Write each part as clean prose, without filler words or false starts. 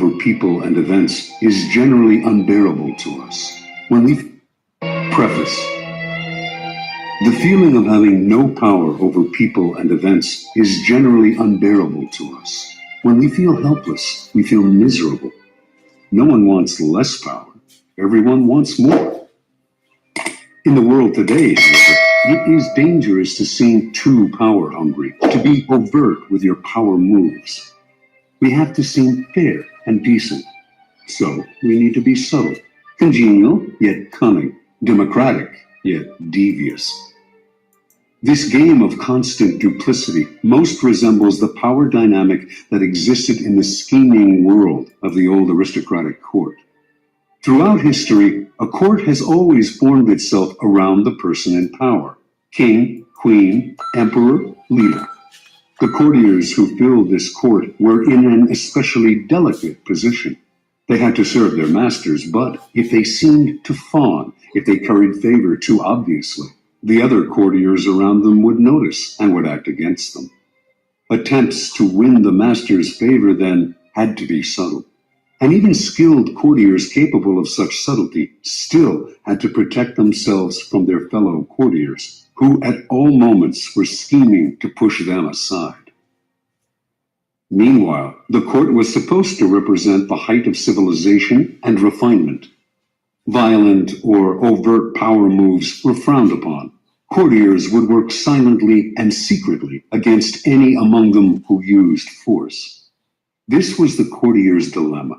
over people and events is generally unbearable to us. When we preface, the feeling of having no power over people and events is generally unbearable to us. When we feel helpless, we feel miserable. No one wants less power. Everyone wants more. In the world today, however, it is dangerous to seem too power hungry, to be overt with your power moves. We have to seem fair and decent. So we need to be subtle, congenial yet cunning, democratic yet devious. This game of constant duplicity most resembles the power dynamic that existed in the scheming world of the old aristocratic court. Throughout history, a court has always formed itself around the person in power: king, queen, emperor, leader. The courtiers who filled this court were in an especially delicate position. They had to serve their masters, but if they seemed to fawn, if they curried favor too obviously, the other courtiers around them would notice and would act against them. Attempts to win the master's favor then had to be subtle. And even skilled courtiers capable of such subtlety still had to protect themselves from their fellow courtiers, who at all moments were scheming to push them aside. Meanwhile, the court was supposed to represent the height of civilization and refinement. Violent or overt power moves were frowned upon. Courtiers would work silently and secretly against any among them who used force. This was the courtier's dilemma.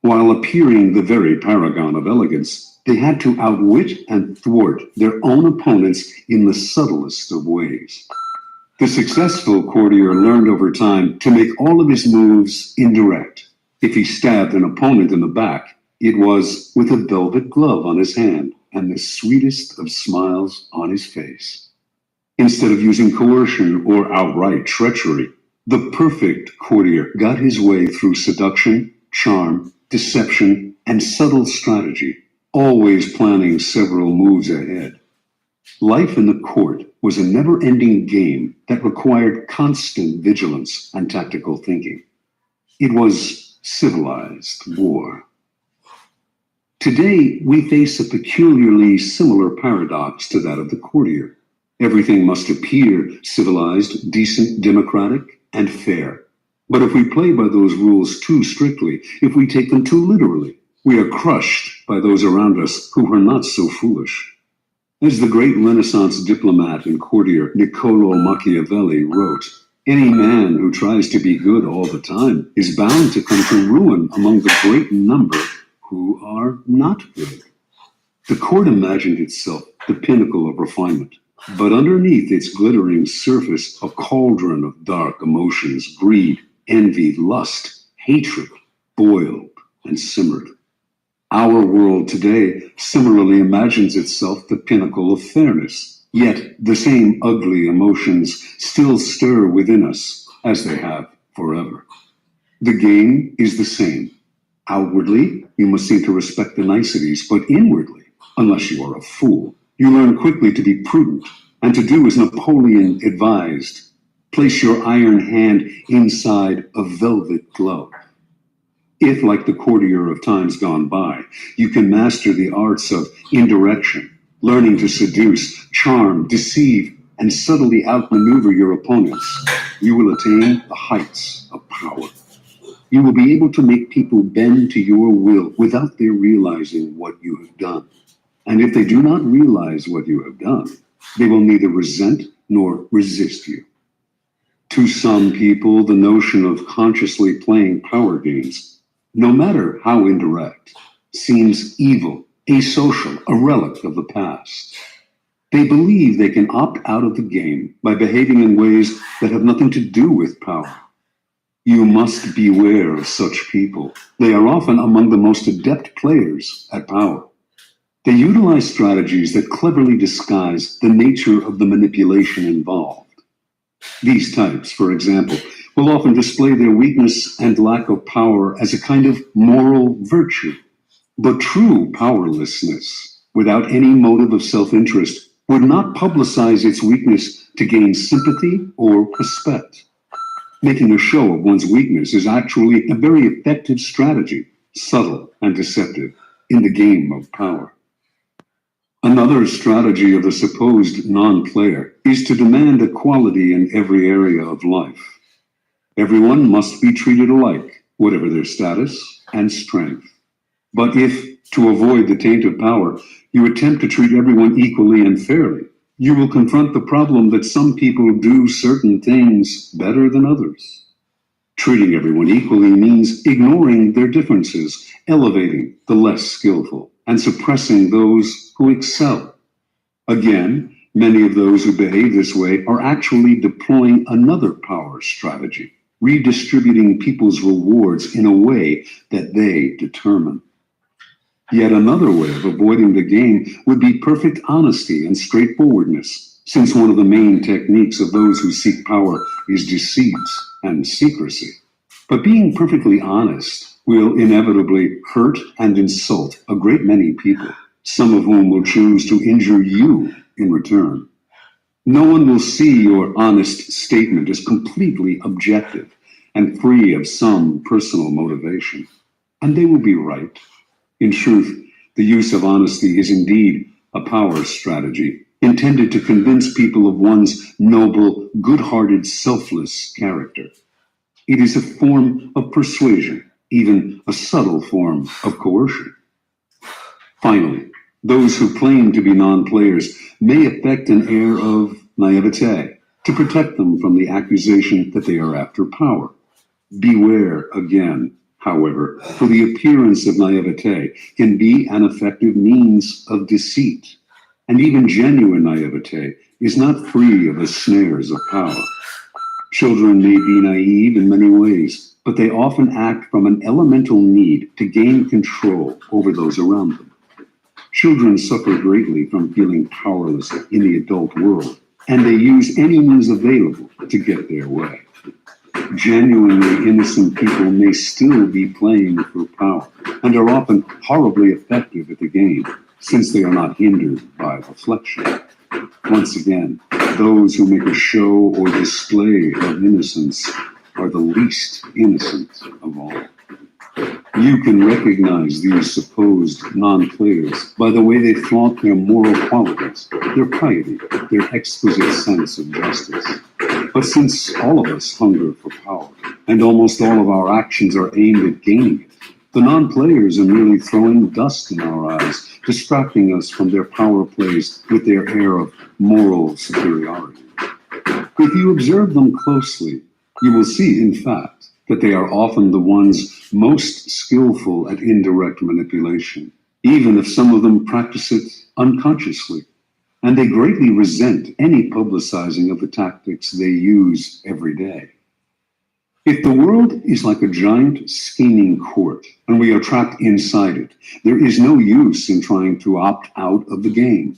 While appearing the very paragon of elegance, they had to outwit and thwart their own opponents in the subtlest of ways. The successful courtier learned over time to make all of his moves indirect. If he stabbed an opponent in the back, it was with a velvet glove on his hand and the sweetest of smiles on his face. Instead of using coercion or outright treachery, the perfect courtier got his way through seduction, charm, deception, and subtle strategy, always planning several moves ahead. Life in the court was a never-ending game that required constant vigilance and tactical thinking. It was civilized war. Today, we face a peculiarly similar paradox to that of the courtier. Everything must appear civilized, decent, democratic, and fair. But if we play by those rules too strictly, if we take them too literally, we are crushed by those around us who are not so foolish. As the great Renaissance diplomat and courtier Niccolo Machiavelli wrote, "Any man who tries to be good all the time is bound to come to ruin among the great number who are not good." The court imagined itself the pinnacle of refinement, but underneath its glittering surface, a cauldron of dark emotions, greed, envy, lust, hatred, boiled and simmered. Our world today similarly imagines itself the pinnacle of fairness, yet the same ugly emotions still stir within us, as they have forever. The game is the same. Outwardly, you must seem to respect the niceties, but inwardly, unless you are a fool, you learn quickly to be prudent and to do as Napoleon advised: place your iron hand inside a velvet glove. If, like the courtier of times gone by, you can master the arts of indirection, learning to seduce, charm, deceive, and subtly outmaneuver your opponents, you will attain the heights of power. You will be able to make people bend to your will without their realizing what you have done. And if they do not realize what you have done, they will neither resent nor resist you. To some people, the notion of consciously playing power games, no matter how indirect, seems evil, asocial, a relic of the past. They believe they can opt out of the game by behaving in ways that have nothing to do with power. You must beware of such people. They are often among the most adept players at power. They utilize strategies that cleverly disguise the nature of the manipulation involved. These types, for example, will often display their weakness and lack of power as a kind of moral virtue. But true powerlessness, without any motive of self-interest, would not publicize its weakness to gain sympathy or respect. Making a show of one's weakness is actually a very effective strategy, subtle and deceptive, in the game of power. Another strategy of the supposed non-player is to demand equality in every area of life. Everyone must be treated alike, whatever their status and strength. But if, to avoid the taint of power, you attempt to treat everyone equally and fairly, you will confront the problem that some people do certain things better than others. Treating everyone equally means ignoring their differences, elevating the less skillful, and suppressing those who excel. Again, many of those who behave this way are actually deploying another power strategy, redistributing people's rewards in a way that they determine. Yet another way of avoiding the game would be perfect honesty and straightforwardness, since one of the main techniques of those who seek power is deceit and secrecy. But being perfectly honest will inevitably hurt and insult a great many people, some of whom will choose to injure you in return. No one will see your honest statement as completely objective and free of some personal motivation. And they will be right. In truth, the use of honesty is indeed a power strategy intended to convince people of one's noble, good-hearted, selfless character. It is a form of persuasion, even a subtle form of coercion. Finally, those who claim to be non-players may affect an air of naivete to protect them from the accusation that they are after power. Beware again, however, for the appearance of naivete can be an effective means of deceit, and even genuine naivete is not free of the snares of power. Children may be naive in many ways, but they often act from an elemental need to gain control over those around them. Children suffer greatly from feeling powerless in the adult world, and they use any means available to get their way. Genuinely innocent people may still be playing for power and are often horribly effective at the game, since they are not hindered by reflection. Once again, those who make a show or display of innocence are the least innocent of all. You can recognize these supposed non-players by the way they flaunt their moral qualities, their piety, their exquisite sense of justice. But since all of us hunger for power, and almost all of our actions are aimed at gaining it, the non-players are merely throwing dust in our eyes, distracting us from their power plays with their air of moral superiority. If you observe them closely, you will see, in fact, that they are often the ones most skillful at indirect manipulation, even if some of them practice it unconsciously, and they greatly resent any publicizing of the tactics they use every day. If the world is like a giant scheming court and we are trapped inside it, there is no use in trying to opt out of the game.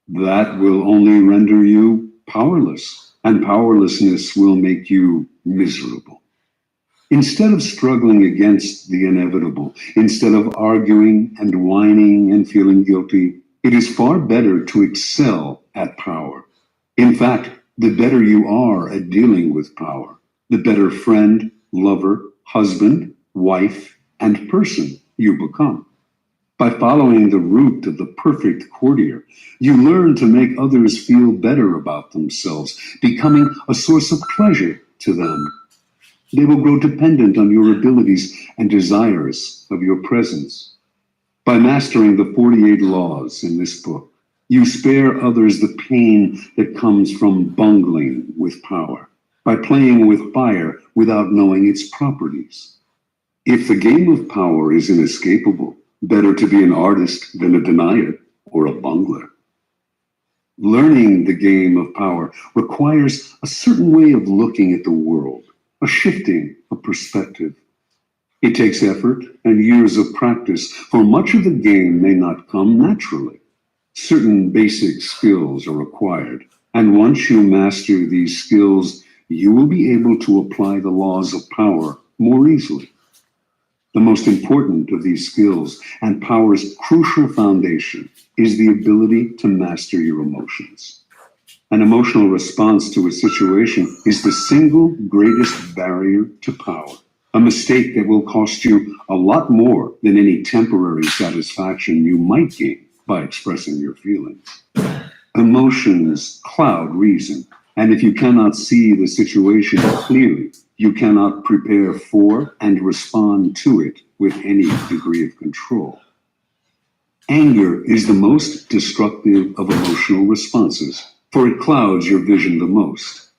That will only render you powerless, and powerlessness will make you miserable. Instead of struggling against the inevitable, instead of arguing and whining and feeling guilty, it is far better to excel at power. In fact, the better you are at dealing with power, the better friend, lover, husband, wife, and person you become. By following the route of the perfect courtier, you learn to make others feel better about themselves, becoming a source of pleasure to them. They will grow dependent on your abilities and desires of your presence. By mastering the 48 laws in this book, you spare others the pain that comes from bungling with power, by playing with fire without knowing its properties. If the game of power is inescapable, better to be an artist than a denier or a bungler. Learning the game of power requires a certain way of looking at the world, a shifting of perspective. It takes effort and years of practice, for much of the game may not come naturally. Certain basic skills are required, and once you master these skills, you will be able to apply the laws of power more easily. The most important of these skills and power's crucial foundation is the ability to master your emotions. An emotional response to a situation is the single greatest barrier to power. A mistake that will cost you a lot more than any temporary satisfaction you might gain by expressing your feelings. Emotions cloud reason, and if you cannot see the situation clearly, you cannot prepare for and respond to it with any degree of control. Anger is the most destructive of emotional responses, for it clouds your vision the most.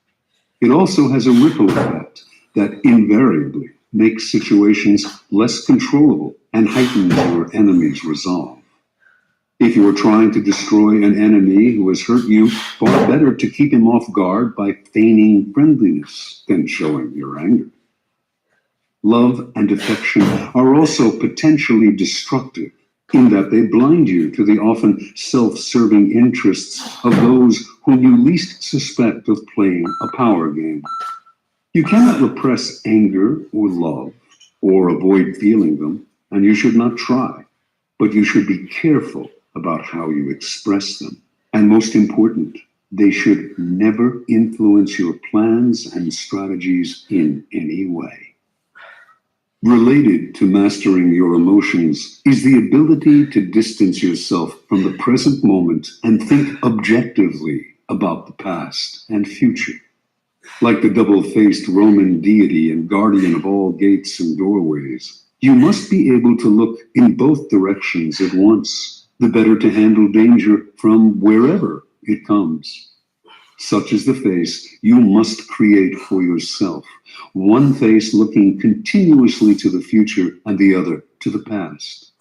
It also has a ripple effect that invariably makes situations less controllable and heightens your enemy's resolve. If you are trying to destroy an enemy who has hurt you, far better to keep him off guard by feigning friendliness than showing your anger. Love and affection are also potentially destructive in that they blind you to the often self-serving interests of those whom you least suspect of playing a power game. You cannot repress anger or love, or avoid feeling them, and you should not try, but you should be careful about how you express them. And most important, they should never influence your plans and strategies in any way. Related to mastering your emotions is the ability to distance yourself from the present moment and think objectively about the past and future. Like the double-faced Roman deity and guardian of all gates and doorways, you must be able to look in both directions at once, the better to handle danger from wherever it comes. Such is the face you must create for yourself, one face looking continuously to the future and the other to the past.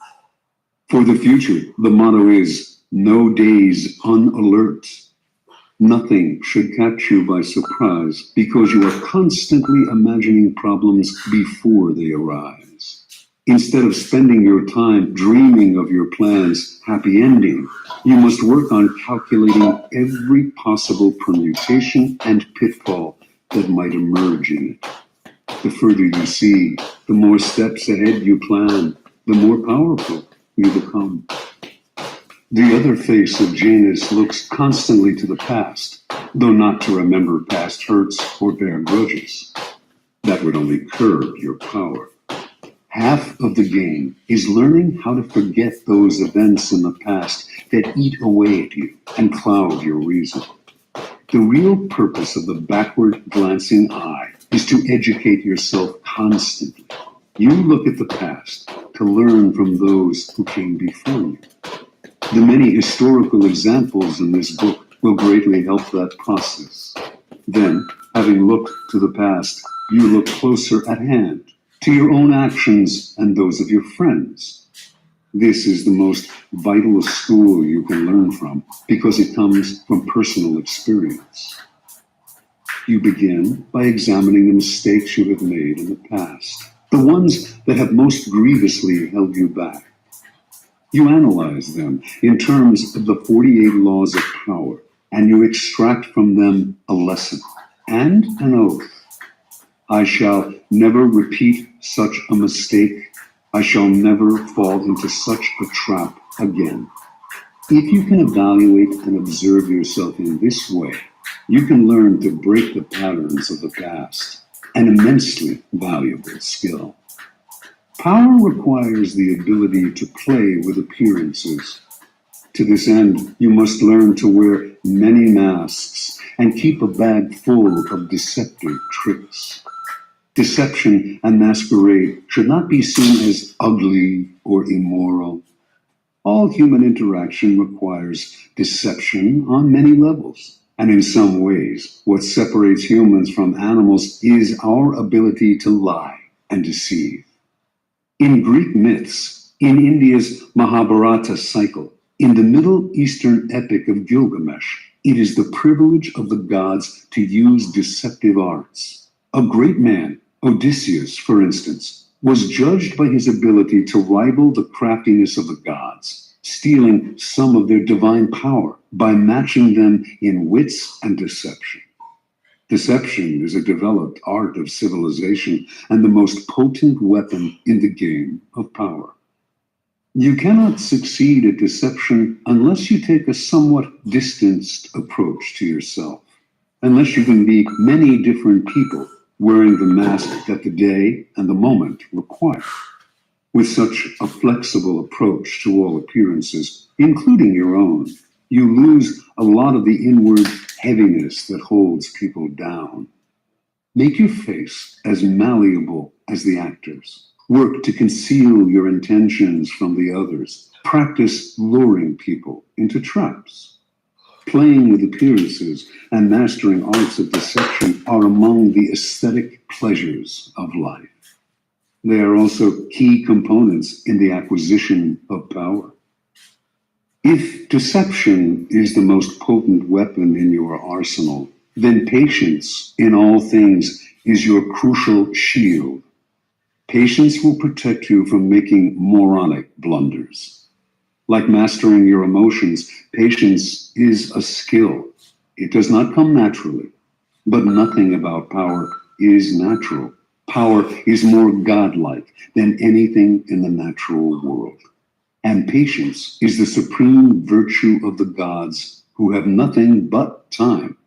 For the future, the motto is, no days unalert. Nothing should catch you by surprise because you are constantly imagining problems before they arise. Instead of spending your time dreaming of your plan's happy ending, you must work on calculating every possible permutation and pitfall that might emerge in it. The further you see, the more steps ahead you plan, the more powerful you become. The other face of Janus looks constantly to the past, though not to remember past hurts or bear grudges. That would only curb your power. Half of the game is learning how to forget those events in the past that eat away at you and cloud your reason. The real purpose of the backward glancing eye is to educate yourself constantly. You look at the past to learn from those who came before you. The many historical examples in this book will greatly help that process. Then, having looked to the past, you look closer at hand to your own actions and those of your friends. This is the most vital school you can learn from because it comes from personal experience. You begin by examining the mistakes you have made in the past, the ones that have most grievously held you back. You analyze them in terms of the 48 laws of power, and you extract from them a lesson and an oath. I shall never repeat such a mistake. I shall never fall into such a trap again. If you can evaluate and observe yourself in this way, you can learn to break the patterns of the past, an immensely valuable skill. Power requires the ability to play with appearances. To this end, you must learn to wear many masks and keep a bag full of deceptive tricks. Deception and masquerade should not be seen as ugly or immoral. All human interaction requires deception on many levels. And in some ways, what separates humans from animals is our ability to lie and deceive. In Greek myths, in India's Mahabharata cycle, in the Middle Eastern epic of Gilgamesh, it is the privilege of the gods to use deceptive arts. A great man, Odysseus, for instance, was judged by his ability to rival the craftiness of the gods, stealing some of their divine power by matching them in wits and deception. Deception is a developed art of civilization and the most potent weapon in the game of power. You cannot succeed at deception unless you take a somewhat distanced approach to yourself, unless you can be many different people wearing the mask that the day and the moment require. With such a flexible approach to all appearances, including your own, you lose a lot of the inward heaviness that holds people down. Make your face as malleable as the actors. Work to conceal your intentions from the others. Practice luring people into traps. Playing with appearances and mastering arts of deception are among the aesthetic pleasures of life. They are also key components in the acquisition of power. If deception is the most potent weapon in your arsenal, then patience in all things is your crucial shield. Patience will protect you from making moronic blunders. Like mastering your emotions, patience is a skill. It does not come naturally, but nothing about power is natural. Power is more godlike than anything in the natural world. And patience is the supreme virtue of the gods who have nothing but time.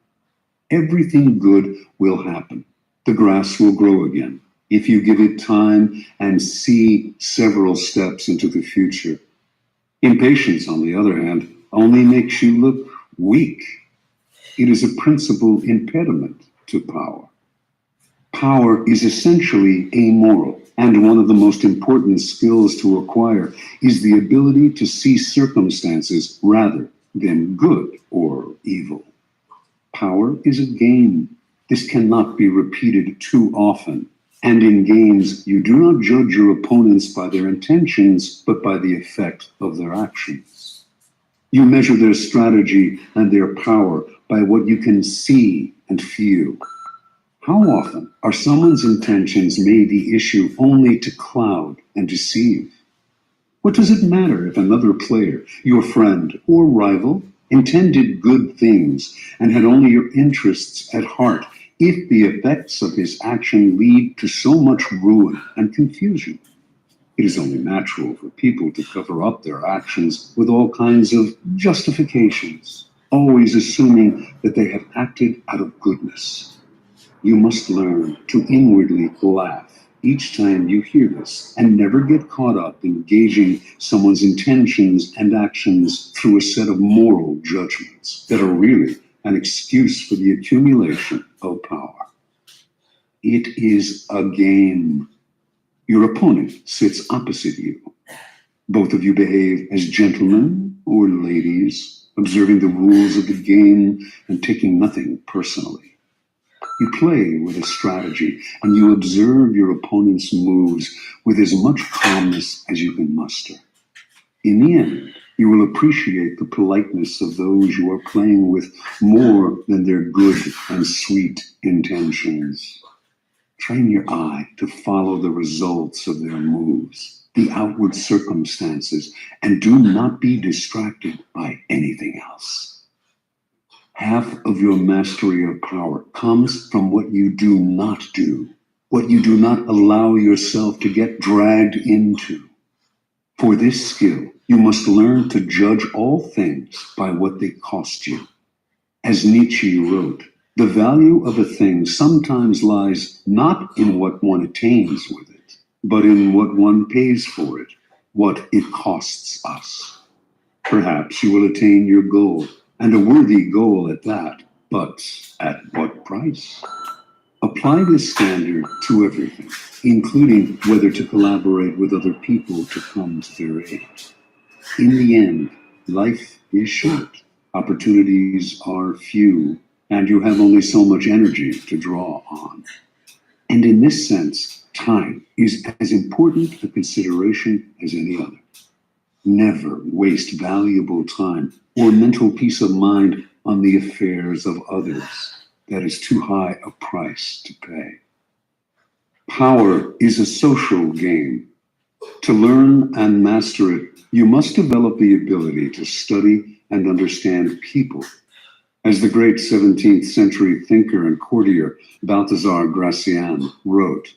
Everything good will happen. The grass will grow again if you give it time and see several steps into the future. Impatience, on the other hand, only makes you look weak. It is a principal impediment to power. Power is essentially amoral, and one of the most important skills to acquire is the ability to see circumstances rather than good or evil. Power is a game. This cannot be repeated too often. And in games, you do not judge your opponents by their intentions, but by the effect of their actions. You measure their strategy and their power by what you can see and feel. How often are someone's intentions made the issue only to cloud and deceive? What does it matter if another player, your friend or rival, intended good things and had only your interests at heart if the effects of his action lead to so much ruin and confusion? It is only natural for people to cover up their actions with all kinds of justifications, always assuming that they have acted out of goodness. You must learn to inwardly laugh each time you hear this and never get caught up in gauging someone's intentions and actions through a set of moral judgments that are really an excuse for the accumulation of power. It is a game. Your opponent sits opposite you. Both of you behave as gentlemen or ladies, observing the rules of the game and taking nothing personally. You play with a strategy and you observe your opponent's moves with as much calmness as you can muster. In the end, you will appreciate the politeness of those you are playing with more than their good and sweet intentions. Train your eye to follow the results of their moves, the outward circumstances, and do not be distracted by anything else. Half of your mastery of power comes from what you do not do, what you do not allow yourself to get dragged into. For this skill, you must learn to judge all things by what they cost you. As Nietzsche wrote, the value of a thing sometimes lies not in what one attains with it, but in what one pays for it, what it costs us. Perhaps you will attain your goal, and a worthy goal at that, but at what price? Apply this standard to everything, including whether to collaborate with other people to come to their aid. In the end, life is short, opportunities are few, and you have only so much energy to draw on. And in this sense, time is as important a consideration as any other. Never waste valuable time or mental peace of mind on the affairs of others. That is too high a price to pay. Power is a social game. To learn and master it, you must develop the ability to study and understand people. As the great 17th century thinker and courtier Balthazar Gracian wrote,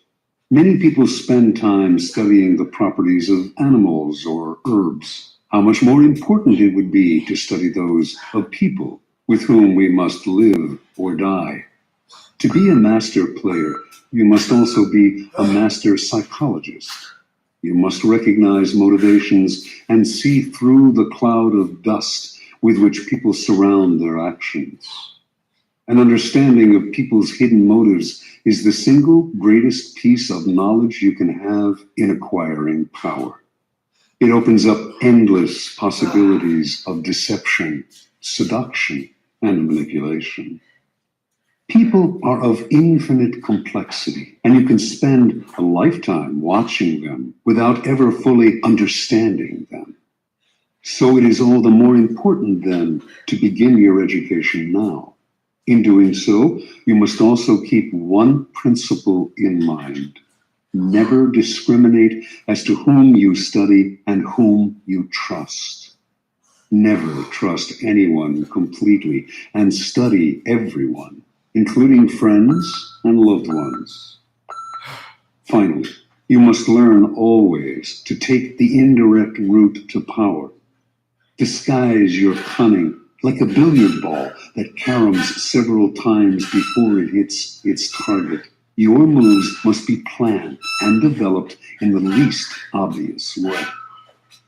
Many people spend time studying the properties of animals or herbs. How much more important it would be to study those of people with whom we must live or die. To be a master player, you must also be a master psychologist. You must recognize motivations and see through the cloud of dust with which people surround their actions. An understanding of people's hidden motives is the single greatest piece of knowledge you can have in acquiring power. It opens up endless possibilities of deception, seduction, and manipulation. People are of infinite complexity, and you can spend a lifetime watching them without ever fully understanding them. So it is all the more important then to begin your education now. In doing so, you must also keep one principle in mind. Never discriminate as to whom you study and whom you trust. Never trust anyone completely and study everyone, including friends and loved ones. Finally, you must learn always to take the indirect route to power. Disguise your cunning like a billiard ball that caroms several times before it hits its target. Your moves must be planned and developed in the least obvious way.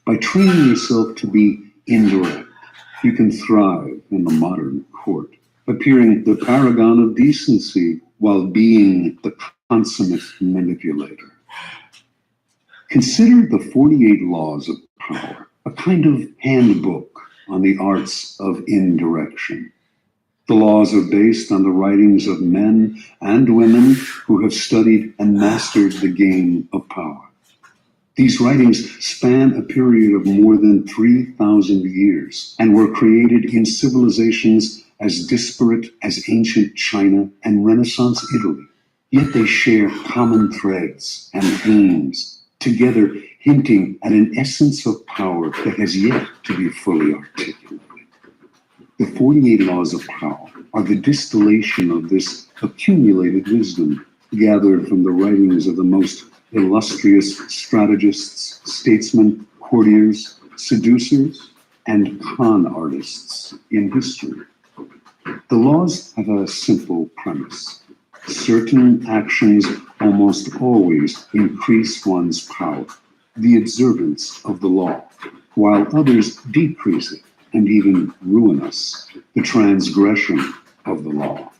By training yourself to be indirect, you can thrive in the modern court, appearing the paragon of decency while being the consummate manipulator. Consider the 48 Laws of Power, a kind of handbook on the arts of indirection. The laws are based on the writings of men and women who have studied and mastered the game of power. These writings span a period of more than 3,000 years and were created in civilizations as disparate as ancient China and Renaissance Italy. Yet they share common threads and themes, together hinting at an essence of power that has yet to be fully articulated. The 48 Laws of Power are the distillation of this accumulated wisdom gathered from the writings of the most illustrious strategists, statesmen, courtiers, seducers, and con artists in history. The laws have a simple premise. Certain actions almost always increase one's power, the observance of the law, while others decrease it and even ruin us, the transgression of the law.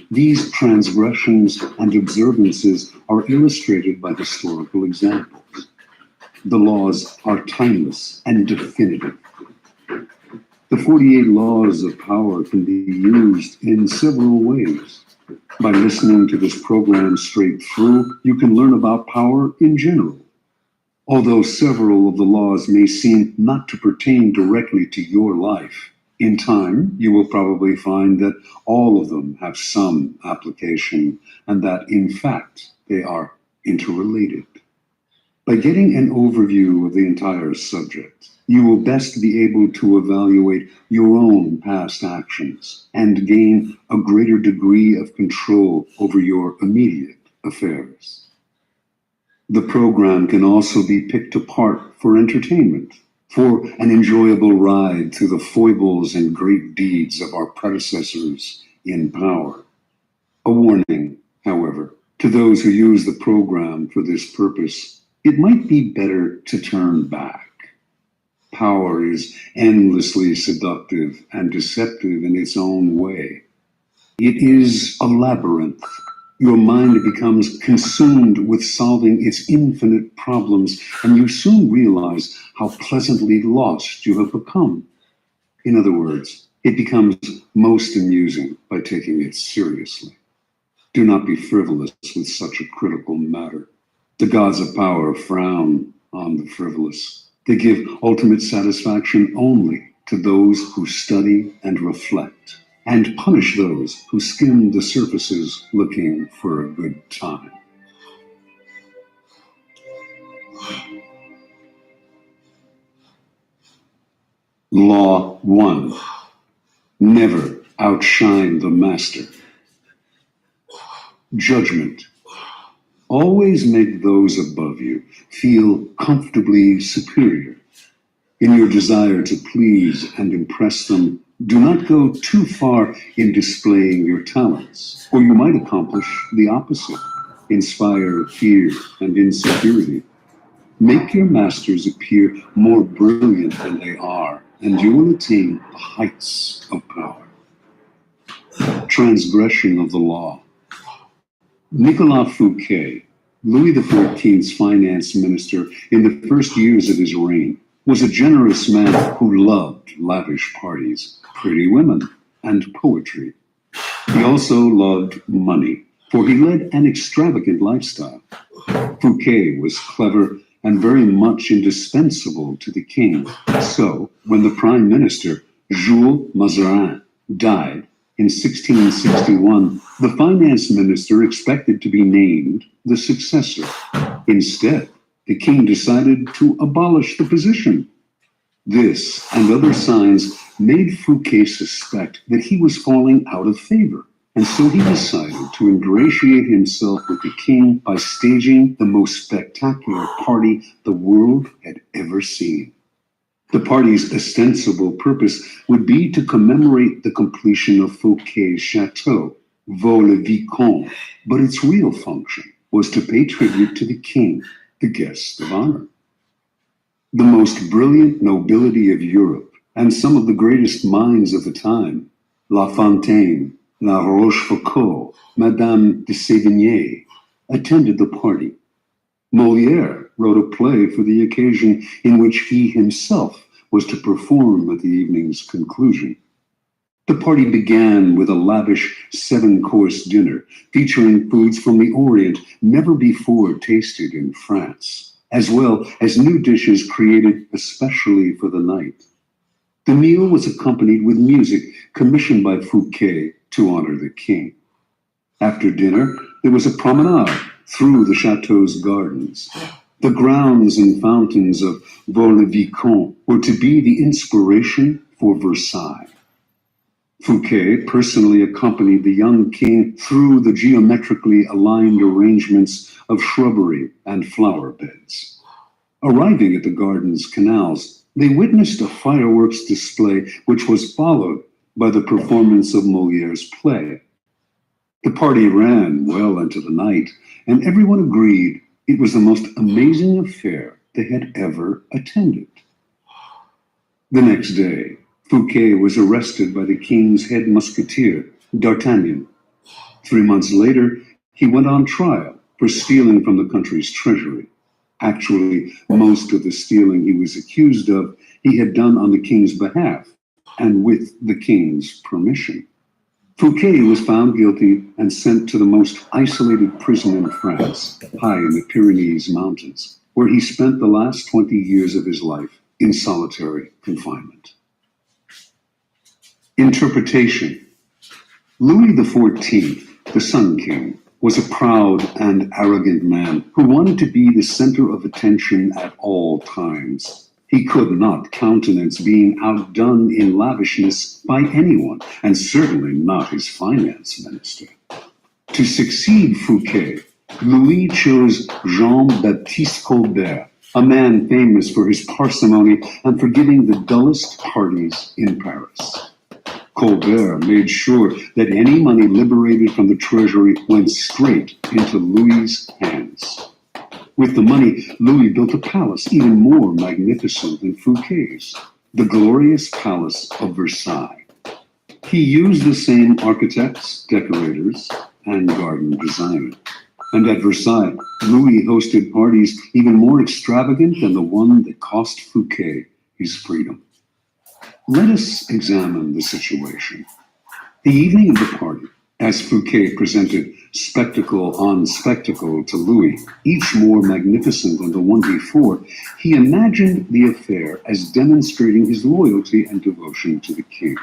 These transgressions and observances are illustrated by historical examples. The laws are timeless and definitive. The 48 Laws of Power can be used in several ways. By listening to this program straight through, you can learn about power in general. Although several of the laws may seem not to pertain directly to your life, in time you will probably find that all of them have some application and that, in fact, they are interrelated. By getting an overview of the entire subject, you will best be able to evaluate your own past actions and gain a greater degree of control over your immediate affairs. The program can also be picked apart for entertainment, for an enjoyable ride through the foibles and great deeds of our predecessors in power. A warning, however, to those who use the program for this purpose: it might be better to turn back. Power is endlessly seductive and deceptive in its own way. It is a labyrinth. Your mind becomes consumed with solving its infinite problems, and you soon realize how pleasantly lost you have become. In other words, it becomes most amusing by taking it seriously. Do not be frivolous with such a critical matter. The gods of power frown on the frivolous. They give ultimate satisfaction only to those who study and reflect, and punish those who skim the surfaces looking for a good time. Law 1. Never outshine the master. Judgment. Always make those above you feel comfortably superior. In your desire to please and impress them, do not go too far in displaying your talents, or you might accomplish the opposite, inspire fear and insecurity. Make your masters appear more brilliant than they are, and you will attain the heights of power. Transgression of the law. Nicolas Fouquet, Louis XIV's finance minister in the first years of his reign, was a generous man who loved lavish parties, pretty women, and poetry. He also loved money, for he led an extravagant lifestyle. Fouquet was clever and very much indispensable to the king. So, when the prime minister, Jules Mazarin, died in 1661, the finance minister expected to be named the successor. Instead, the king decided to abolish the position. This and other signs made Fouquet suspect that he was falling out of favor, and so he decided to ingratiate himself with the king by staging the most spectacular party the world had ever seen. The party's ostensible purpose would be to commemorate the completion of Fouquet's chateau, Vaux-le-Vicomte, but its real function was to pay tribute to the king, the guest of honor. The most brilliant nobility of Europe and some of the greatest minds of the time, La Fontaine, La Rochefoucauld, Madame de Sévigné, attended the party. Molière wrote a play for the occasion in which he himself was to perform at the evening's conclusion. The party began with a lavish 7-course dinner featuring foods from the Orient never before tasted in France, as well as new dishes created especially for the night. The meal was accompanied with music commissioned by Fouquet to honor the king. After dinner, there was a promenade through the chateau's gardens. The grounds and fountains of Vaux-le-Vicomte were to be the inspiration for Versailles. Fouquet personally accompanied the young king through the geometrically aligned arrangements of shrubbery and flower beds. Arriving at the garden's canals, they witnessed a fireworks display which was followed by the performance of Molière's play. The party ran well into the night, and everyone agreed it was the most amazing affair they had ever attended. The next day, Fouquet was arrested by the king's head musketeer, D'Artagnan. 3 months later, he went on trial for stealing from the country's treasury. Actually, most of the stealing he was accused of, he had done on the king's behalf and with the king's permission. Fouquet was found guilty and sent to the most isolated prison in France, high in the Pyrenees Mountains, where he spent the last 20 years of his life in solitary confinement. Interpretation. Louis XIV, the Sun King, was a proud and arrogant man who wanted to be the center of attention at all times. He could not countenance being outdone in lavishness by anyone, and certainly not his finance minister. To succeed Fouquet, Louis chose Jean-Baptiste Colbert, a man famous for his parsimony and for giving the dullest parties in Paris. Colbert made sure that any money liberated from the treasury went straight into Louis's hands. With the money, Louis built a palace even more magnificent than Fouquet's, the glorious Palace of Versailles. He used the same architects, decorators, and garden designers. And at Versailles, Louis hosted parties even more extravagant than the one that cost Fouquet his freedom. Let us examine the situation. The evening of the party, as Fouquet presented spectacle on spectacle to Louis, each more magnificent than the one before, he imagined the affair as demonstrating his loyalty and devotion to the king.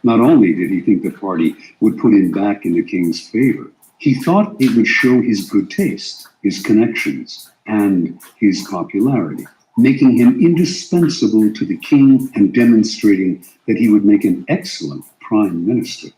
Not only did he think the party would put him back in the king's favor, he thought it would show his good taste, his connections, and his popularity, making him indispensable to the king and demonstrating that he would make an excellent prime minister.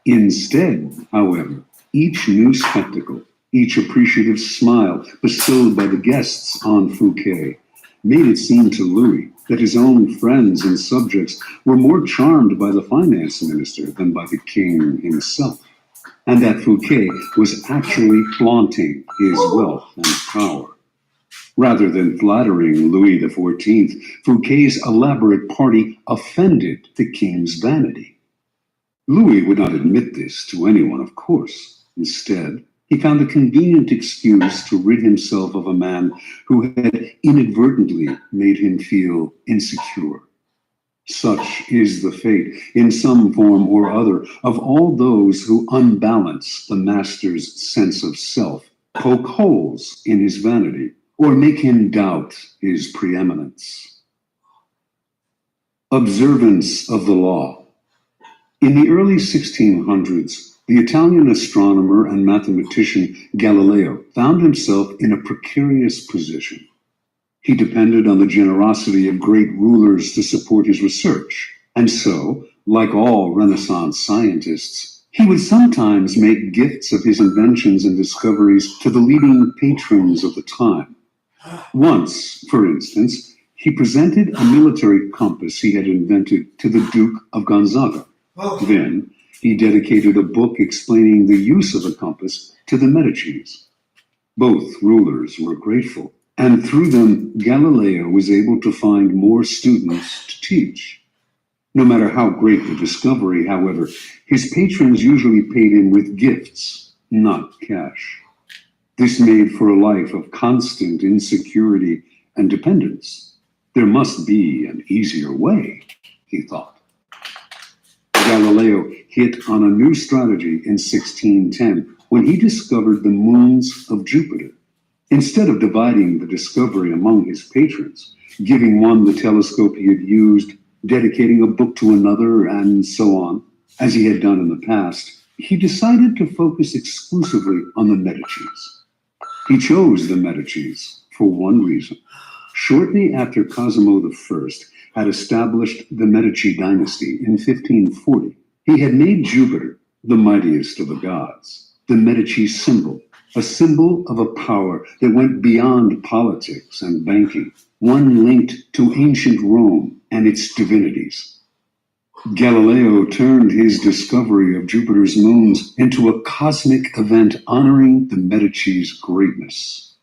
Instead, however, each new spectacle, Each appreciative smile bestowed by the guests on Fouquet made it seem to Louis that his own friends and subjects were more charmed by the finance minister than by the king himself, and that Fouquet was actually flaunting his wealth and power. Rather than flattering Louis XIV, Fouquet's elaborate party offended the king's vanity. Louis would not admit this to anyone, of course. Instead, he found a convenient excuse to rid himself of a man who had inadvertently made him feel insecure. Such is the fate, in some form or other, of all those who unbalance the master's sense of self, poke holes in his vanity, or make him doubt his preeminence. Observance of the law. In the early 1600s, the Italian astronomer and mathematician Galileo found himself in a precarious position. He depended on the generosity of great rulers to support his research, and so, like all Renaissance scientists, he would sometimes make gifts of his inventions and discoveries to the leading patrons of the time. Once, for instance, he presented a military compass he had invented to the Duke of Gonzaga. Then, he dedicated a book explaining the use of the compass to the Medicis. Both rulers were grateful, and through them, Galileo was able to find more students to teach. No matter how great the discovery, however, his patrons usually paid him with gifts, not cash. This made for a life of constant insecurity and dependence. There must be an easier way, he thought. Galileo hit on a new strategy in 1610 when he discovered the moons of Jupiter. Instead of dividing the discovery among his patrons, giving one the telescope he had used, dedicating a book to another, and so on, as he had done in the past, he decided to focus exclusively on the Medicis. He chose the Medicis for one reason. Shortly after Cosimo I had established the Medici dynasty in 1540, he had made Jupiter, the mightiest of the gods, the Medici symbol, a symbol of a power that went beyond politics and banking, one linked to ancient Rome and its divinities. Galileo turned his discovery of Jupiter's moons into a cosmic event honoring the Medici's greatness.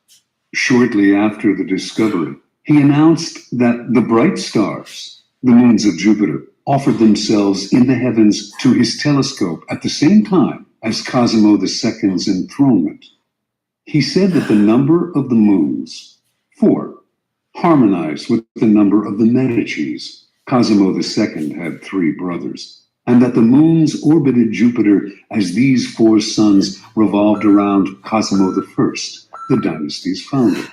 Shortly after the discovery, he announced that the bright stars, the moons of Jupiter, offered themselves in the heavens to his telescope at the same time as Cosimo II's enthronement. He said that the number of the moons, 4, harmonized with the number of the Medicis. Cosimo II had 3 brothers, and that the moons orbited Jupiter as these 4 suns revolved around Cosimo I, the dynasty's founder.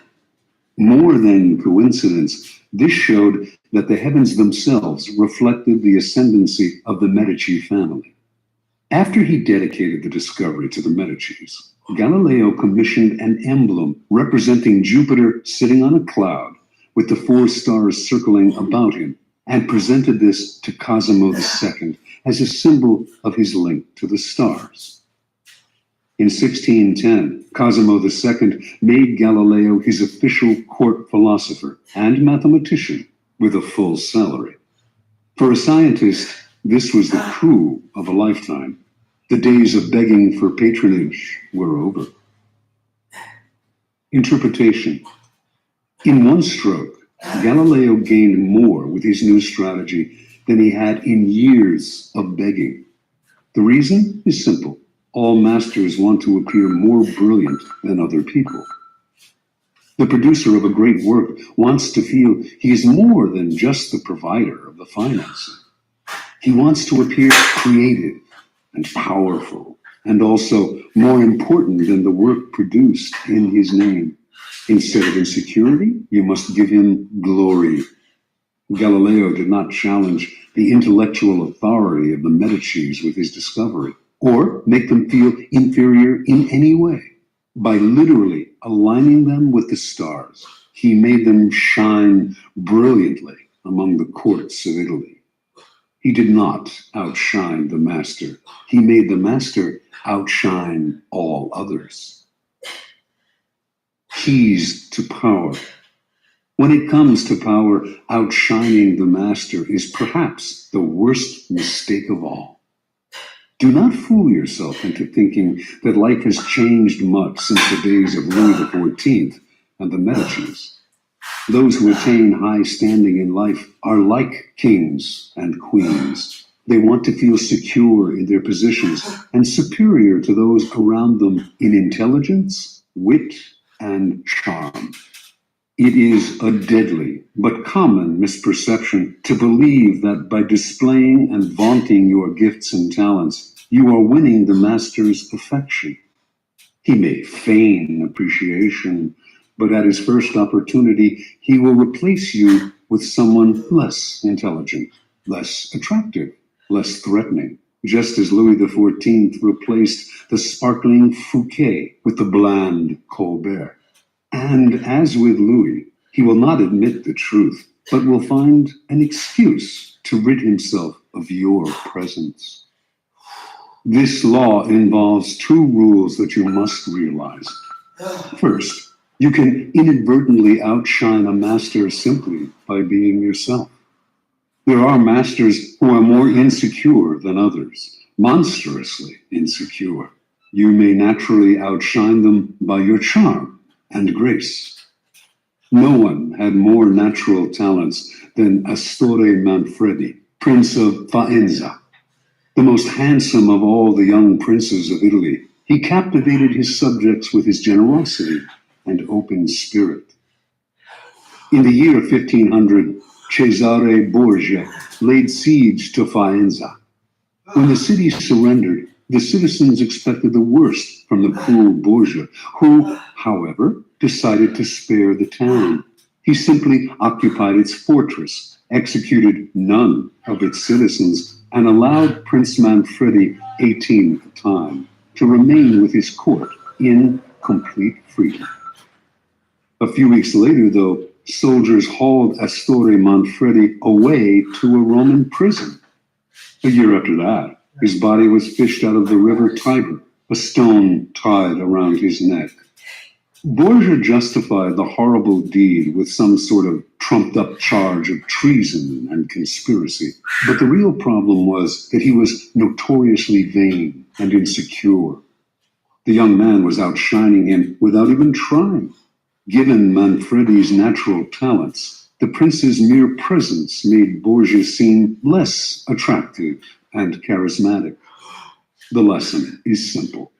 More than coincidence, this showed that the heavens themselves reflected the ascendancy of the Medici family. After he dedicated the discovery to the Medicis, Galileo commissioned an emblem representing Jupiter sitting on a cloud with the 4 stars circling about him, and presented this to Cosimo II as a symbol of his link to the stars. In 1610, Cosimo II made Galileo his official court philosopher and mathematician with a full salary. For a scientist, this was the coup of a lifetime. The days of begging for patronage were over. Interpretation. In one stroke, Galileo gained more with his new strategy than he had in years of begging. The reason is simple. All masters want to appear more brilliant than other people. The producer of a great work wants to feel he is more than just the provider of the financing. He wants to appear creative and powerful, and also more important than the work produced in his name. Instead of insecurity, you must give him glory. Galileo did not challenge the intellectual authority of the Medicis with his discovery, or make them feel inferior in any way. By literally aligning them with the stars, he made them shine brilliantly among the courts of Italy. He did not outshine the master. He made the master outshine all others. keys to power. When it comes to power, outshining the master is perhaps the worst mistake of all. Do not fool yourself into thinking that life has changed much since the days of Louis XIV and the Medicis. Those who attain high standing in life are like kings and queens. They want to feel secure in their positions and superior to those around them in intelligence, wit, and charm. It is a deadly but common misperception to believe that by displaying and vaunting your gifts and talents, you are winning the master's affection. He may feign appreciation, but at his first opportunity, he will replace you with someone less intelligent, less attractive, less threatening, just as Louis XIV replaced the sparkling Fouquet with the bland Colbert. And as with Louis, he will not admit the truth, but will find an excuse to rid himself of your presence. This law involves two rules that you must realize. First, you can inadvertently outshine a master simply by being yourself. There are masters who are more insecure than others, monstrously insecure. You may naturally outshine them by your charm and grace. No one had more natural talents than Astore Manfredi, Prince of Faenza. The most handsome of all the young princes of Italy, he captivated his subjects with his generosity and open spirit. In the year 1500, Cesare Borgia laid siege to Faenza. When the city surrendered, the citizens expected the worst from the cruel Borgia, who, however, decided to spare the town. He simply occupied its fortress, executed none of its citizens, and allowed Prince Manfredi, 18 at the time, to remain with his court in complete freedom. A few weeks later, though, soldiers hauled Astore Manfredi away to a Roman prison. A year after that, his body was fished out of the river Tiber, a stone tied around his neck. Borgia justified the horrible deed with some sort of trumped-up charge of treason and conspiracy. But the real problem was that he was notoriously vain and insecure. The young man was outshining him without even trying. Given Manfredi's natural talents, the prince's mere presence made Borgia seem less attractive and charismatic. The lesson is simple.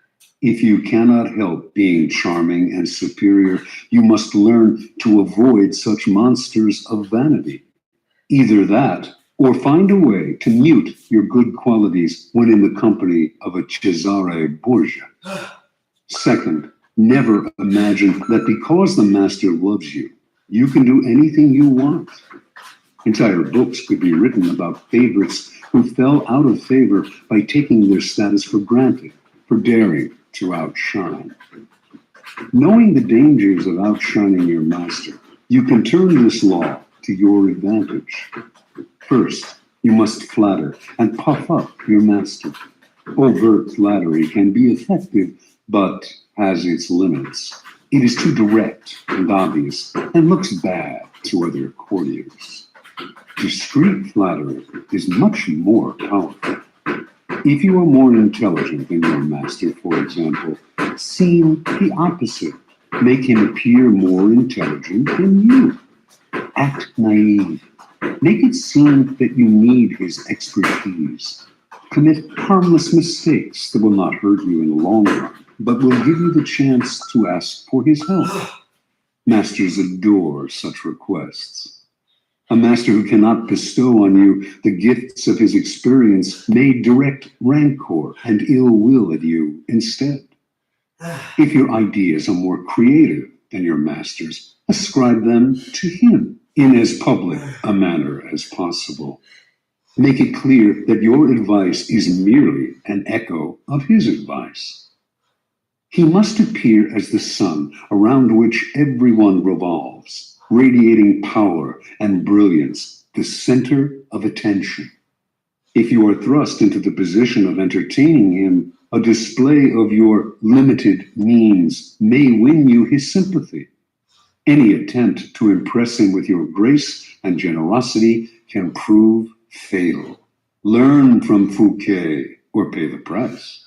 If you cannot help being charming and superior, you must learn to avoid such monsters of vanity. Either that, or find a way to mute your good qualities when in the company of a Cesare Borgia. Second, never imagine that because the master loves you, you can do anything you want. Entire books could be written about favorites who fell out of favor by taking their status for granted, for daring to outshine. Knowing the dangers of outshining your master, you can turn this law to your advantage. First, you must flatter and puff up your master. Overt flattery can be effective, but has its limits. It is too direct and obvious and looks bad to other courtiers. Discreet flattery is much more powerful. If you are more intelligent than your master, for example, seem the opposite. Make him appear more intelligent than you. Act naive. Make it seem that you need his expertise. Commit harmless mistakes that will not hurt you in the long run, but will give you the chance to ask for his help. Masters adore such requests. A master who cannot bestow on you the gifts of his experience may direct rancor and ill will at you instead. If your ideas are more creative than your master's, ascribe them to him in as public a manner as possible. Make it clear that your advice is merely an echo of his advice. He must appear as the sun around which everyone revolves, radiating power and brilliance, the center of attention. If you are thrust into the position of entertaining him, a display of your limited means may win you his sympathy. Any attempt to impress him with your grace and generosity can prove fatal. Learn from Fouquet or pay the price.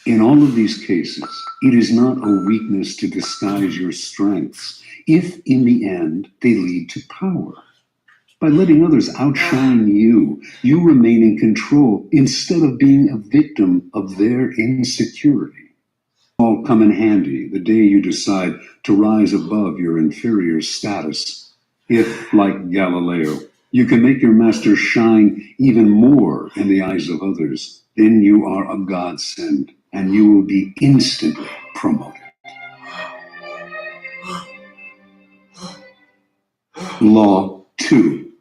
In all of these cases, it is not a weakness to disguise your strengths if, in the end, they lead to power. By letting others outshine you, you remain in control instead of being a victim of their insecurity. All come in handy the day you decide to rise above your inferior status. If, like Galileo, you can make your master shine even more in the eyes of others, then you are a godsend, and you will be instantly promoted. Law 2.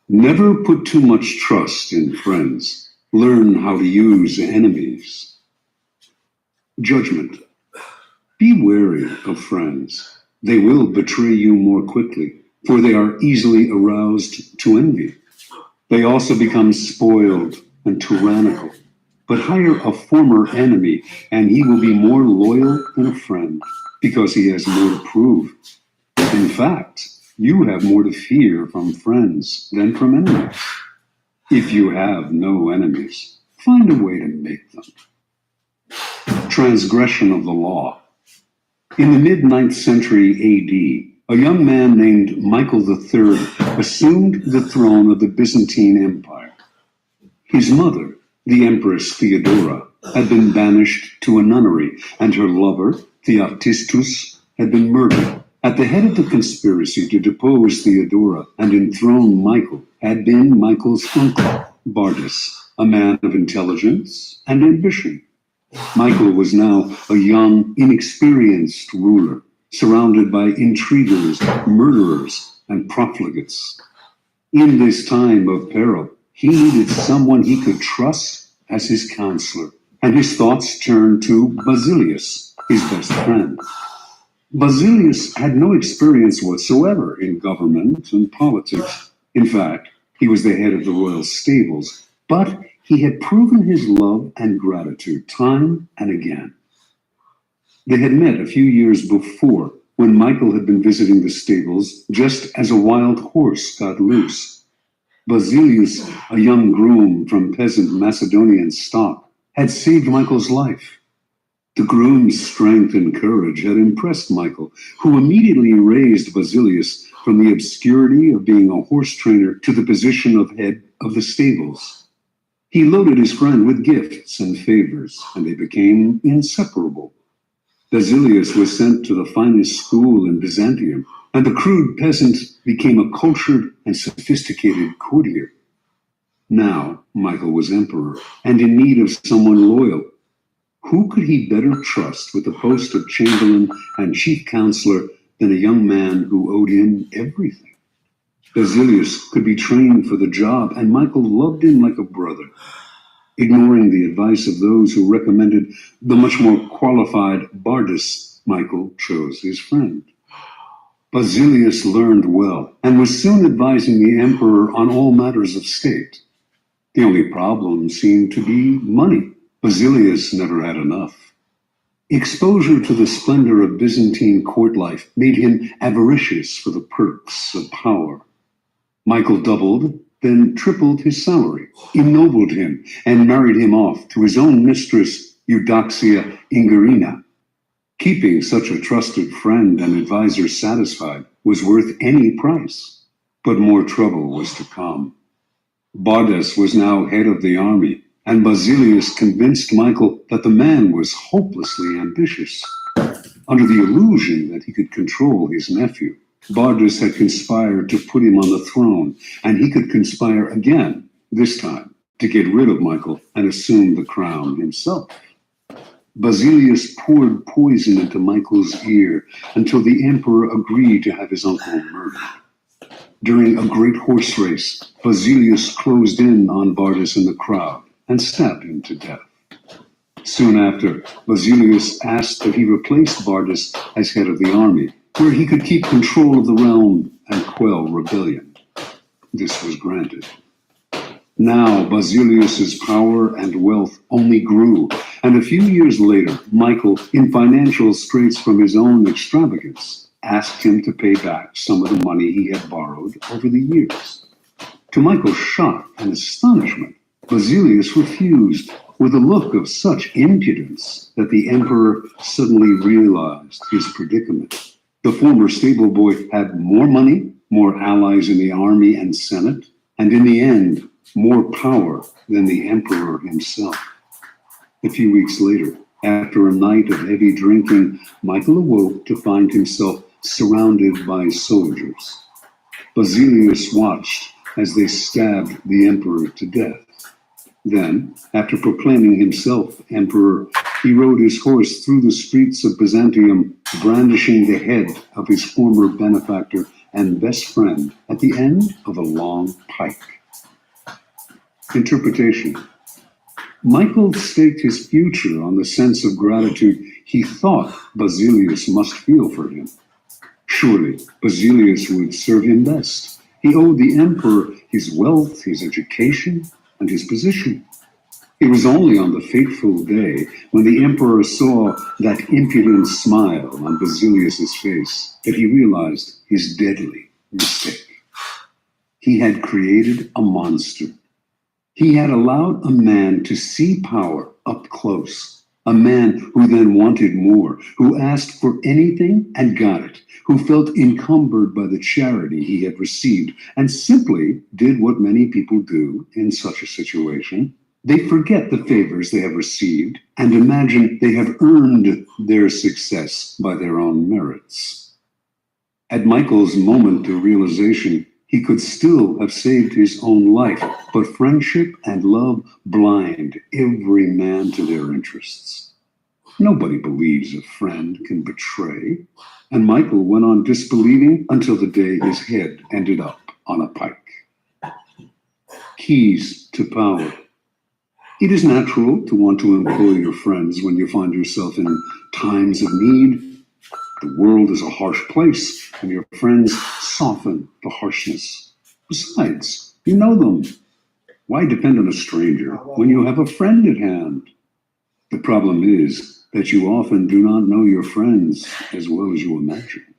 Never put too much trust in friends. Learn how to use enemies. Judgment. Be wary of friends. They will betray you more quickly, for they are easily aroused to envy. They also become spoiled and tyrannical. But hire a former enemy, and he will be more loyal than a friend, because he has more to prove. In fact, you have more to fear from friends than from enemies. If you have no enemies, find a way to make them. Transgression of the law. In the mid-9th century AD, a young man named Michael III assumed the throne of the Byzantine Empire. His mother, the Empress Theodora, had been banished to a nunnery, and her lover, Theoctistus, had been murdered. At the head of the conspiracy to depose Theodora and enthrone Michael had been Michael's uncle, Bardas, a man of intelligence and ambition. Michael was now a young, inexperienced ruler, surrounded by intriguers, murderers, and profligates. In this time of peril, he needed someone he could trust as his counselor, and his thoughts turned to Basilius, his best friend. Basilius had no experience whatsoever in government and politics. In fact, he was the head of the royal stables, but he had proven his love and gratitude time and again. They had met a few years before, when Michael had been visiting the stables just as a wild horse got loose. Basilius, a young groom from peasant Macedonian stock, had saved Michael's life. The groom's strength and courage had impressed Michael, who immediately raised Basilius from the obscurity of being a horse trainer to the position of head of the stables. He loaded his friend with gifts and favors, and they became inseparable. Basilius was sent to the finest school in Byzantium, and the crude peasant became a cultured and sophisticated courtier. Now Michael was emperor, and in need of someone loyal. Who could he better trust with the post of chamberlain and chief counselor than a young man who owed him everything? Basilius could be trained for the job, and Michael loved him like a brother. Ignoring the advice of those who recommended the much more qualified Bardas, Michael chose his friend. Basilius learned well, and was soon advising the emperor on all matters of state. The only problem seemed to be money. Basilius never had enough. Exposure to the splendor of Byzantine court life made him avaricious for the perks of power. Michael doubled, then tripled his salary, ennobled him, and married him off to his own mistress, Eudoxia Ingerina. Keeping such a trusted friend and advisor satisfied was worth any price. But more trouble was to come. Bardas was now head of the army, and Basilius convinced Michael that the man was hopelessly ambitious. Under the illusion that he could control his nephew, Bardas had conspired to put him on the throne, and he could conspire again, this time, to get rid of Michael and assume the crown himself. Basilius poured poison into Michael's ear until the emperor agreed to have his uncle murdered. During a great horse race, Basilius closed in on Bardas in the crowd and stabbed him to death. Soon after, Basilius asked that he replace Bardas as head of the army, where he could keep control of the realm and quell rebellion. This was granted. Now Basilius's power and wealth only grew, and a few years later, Michael, in financial straits from his own extravagance, asked him to pay back some of the money he had borrowed over the years. To Michael's shock and astonishment, Basilius refused, with a look of such impudence that the emperor suddenly realized his predicament. The former stable boy had more money, more allies in the army and senate, and in the end, more power than the emperor himself. A few weeks later, after a night of heavy drinking, Michael awoke to find himself surrounded by soldiers. Basilius watched as they stabbed the emperor to death. Then, after proclaiming himself emperor, he rode his horse through the streets of Byzantium, brandishing the head of his former benefactor and best friend at the end of a long pike. Interpretation. Michael staked his future on the sense of gratitude he thought Basilius must feel for him. Surely, Basilius would serve him best. He owed the emperor his wealth, his education, and his position. It was only on the fateful day when the emperor saw that impudent smile on Basilius's face that he realized his deadly mistake. He had created a monster. He had allowed a man to see power up close, a man who then wanted more, who asked for anything and got it, who felt encumbered by the charity he had received, and simply did what many people do in such a situation. They forget the favors they have received and imagine they have earned their success by their own merits. At Michael's moment of realization, he could still have saved his own life, but friendship and love blind every man to their interests. Nobody believes a friend can betray, and Michael went on disbelieving until the day his head ended up on a pike. Keys to power. It is natural to want to employ your friends when you find yourself in times of need. The world is a harsh place, and your friends soften the harshness. Besides, you know them. Why depend on a stranger when you have a friend at hand? The problem is that you often do not know your friends as well as you imagine.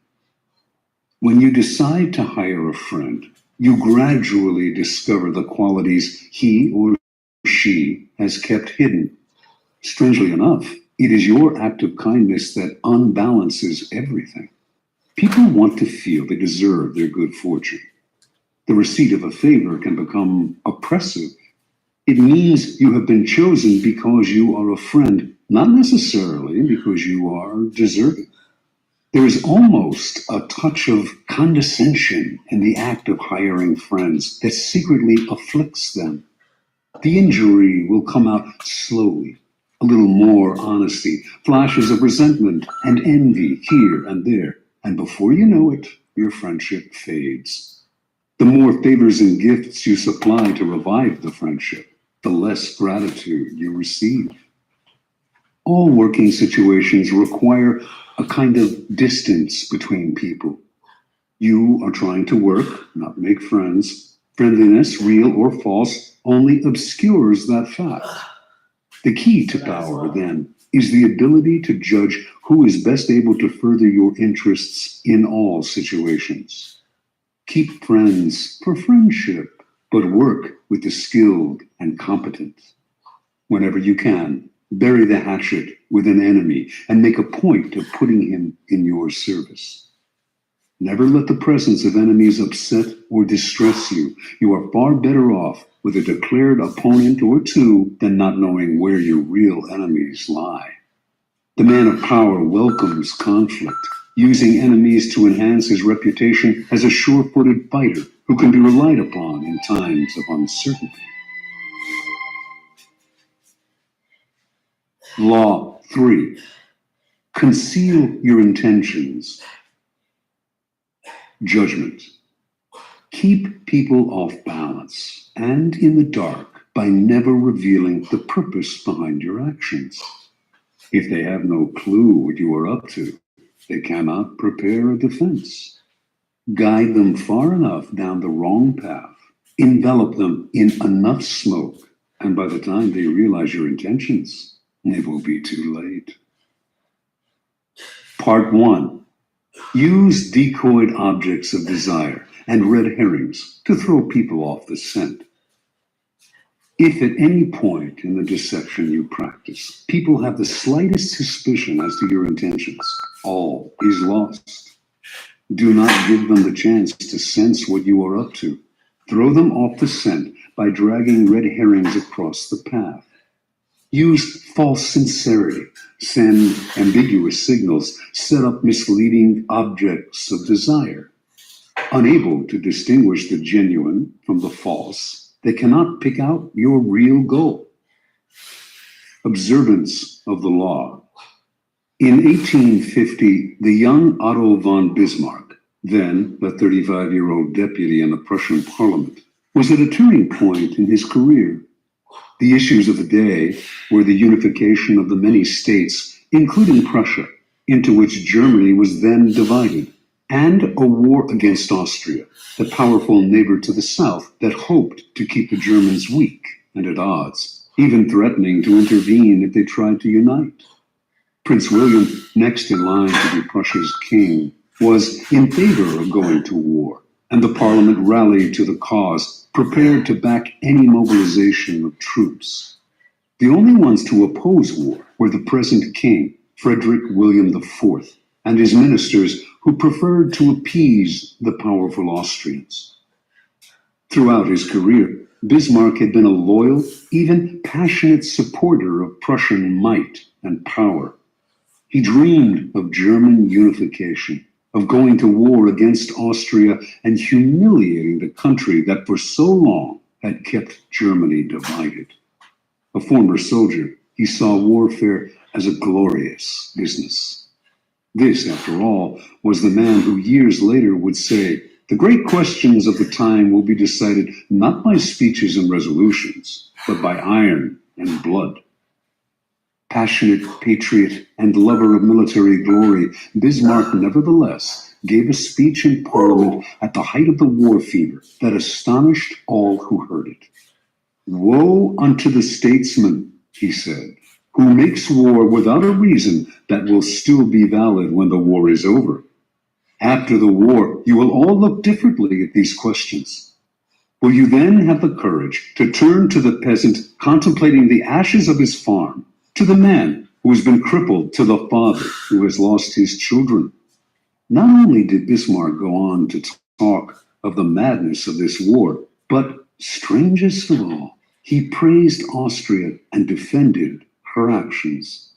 When you decide to hire a friend, you gradually discover the qualities he or she has kept hidden. Strangely enough, it is your act of kindness that unbalances everything. People want to feel they deserve their good fortune. The receipt of a favor can become oppressive. It means you have been chosen because you are a friend, not necessarily because you are deserving. There is almost a touch of condescension in the act of hiring friends that secretly afflicts them. The injury will come out slowly. A little more honesty, flashes of resentment and envy here and there, and before you know it, your friendship fades. The more favors and gifts you supply to revive the friendship, the less gratitude you receive. All working situations require a kind of distance between people. You are trying to work, not make friends. Friendliness, real or false, only obscures that fact. The key to power, then, is the ability to judge who is best able to further your interests in all situations. Keep friends for friendship, but work with the skilled and competent. Whenever you can, bury the hatchet with an enemy and make a point of putting him in your service. Never let the presence of enemies upset or distress you. You are far better off with a declared opponent or two than not knowing where your real enemies lie. The man of power welcomes conflict, using enemies to enhance his reputation as a sure-footed fighter who can be relied upon in times of uncertainty. Law 3. Conceal your intentions. Judgment. Keep people off balance and in the dark by never revealing the purpose behind your actions. If they have no clue what you are up to, they cannot prepare a defense. Guide them far enough down the wrong path, Envelop them in enough smoke, and by the time they realize your intentions, it will be too late. Part 1. Use decoyed objects of desire and red herrings to throw people off the scent. If at any point in the deception you practice, people have the slightest suspicion as to your intentions, all is lost. Do not give them the chance to sense what you are up to. Throw them off the scent by dragging red herrings across the path. Use false sincerity, send ambiguous signals, set up misleading objects of desire. Unable to distinguish the genuine from the false, they cannot pick out your real goal. Observance of the law. In 1850, the young Otto von Bismarck, then the 35-year-old deputy in the Prussian parliament, was at a turning point in his career. The issues of the day were the unification of the many states, including Prussia, into which Germany was then divided, and a war against Austria, the powerful neighbor to the south that hoped to keep the Germans weak and at odds, even threatening to intervene if they tried to unite. Prince William, next in line to be Prussia's king, was in favor of going to war, and the parliament rallied to the cause, prepared to back any mobilization of troops. The only ones to oppose war were the present king, Frederick William IV, and his ministers who preferred to appease the powerful Austrians. Throughout his career, Bismarck had been a loyal, even passionate supporter of Prussian might and power. He dreamed of German unification, of going to war against Austria and humiliating the country that for so long had kept Germany divided. A former soldier, he saw warfare as a glorious business. This, after all, was the man who years later would say, "The great questions of the time will be decided not by speeches and resolutions, but by iron and blood." Passionate patriot and lover of military glory, Bismarck nevertheless gave a speech in Parliament at the height of the war fever that astonished all who heard it. "Woe unto the statesman," he said, "who makes war without a reason that will still be valid when the war is over. After the war, you will all look differently at these questions. Will you then have the courage to turn to the peasant contemplating the ashes of his farm, to the man who has been crippled, to the father who has lost his children?" Not only did Bismarck go on to talk of the madness of this war, but, strangest of all, he praised Austria and defended her actions.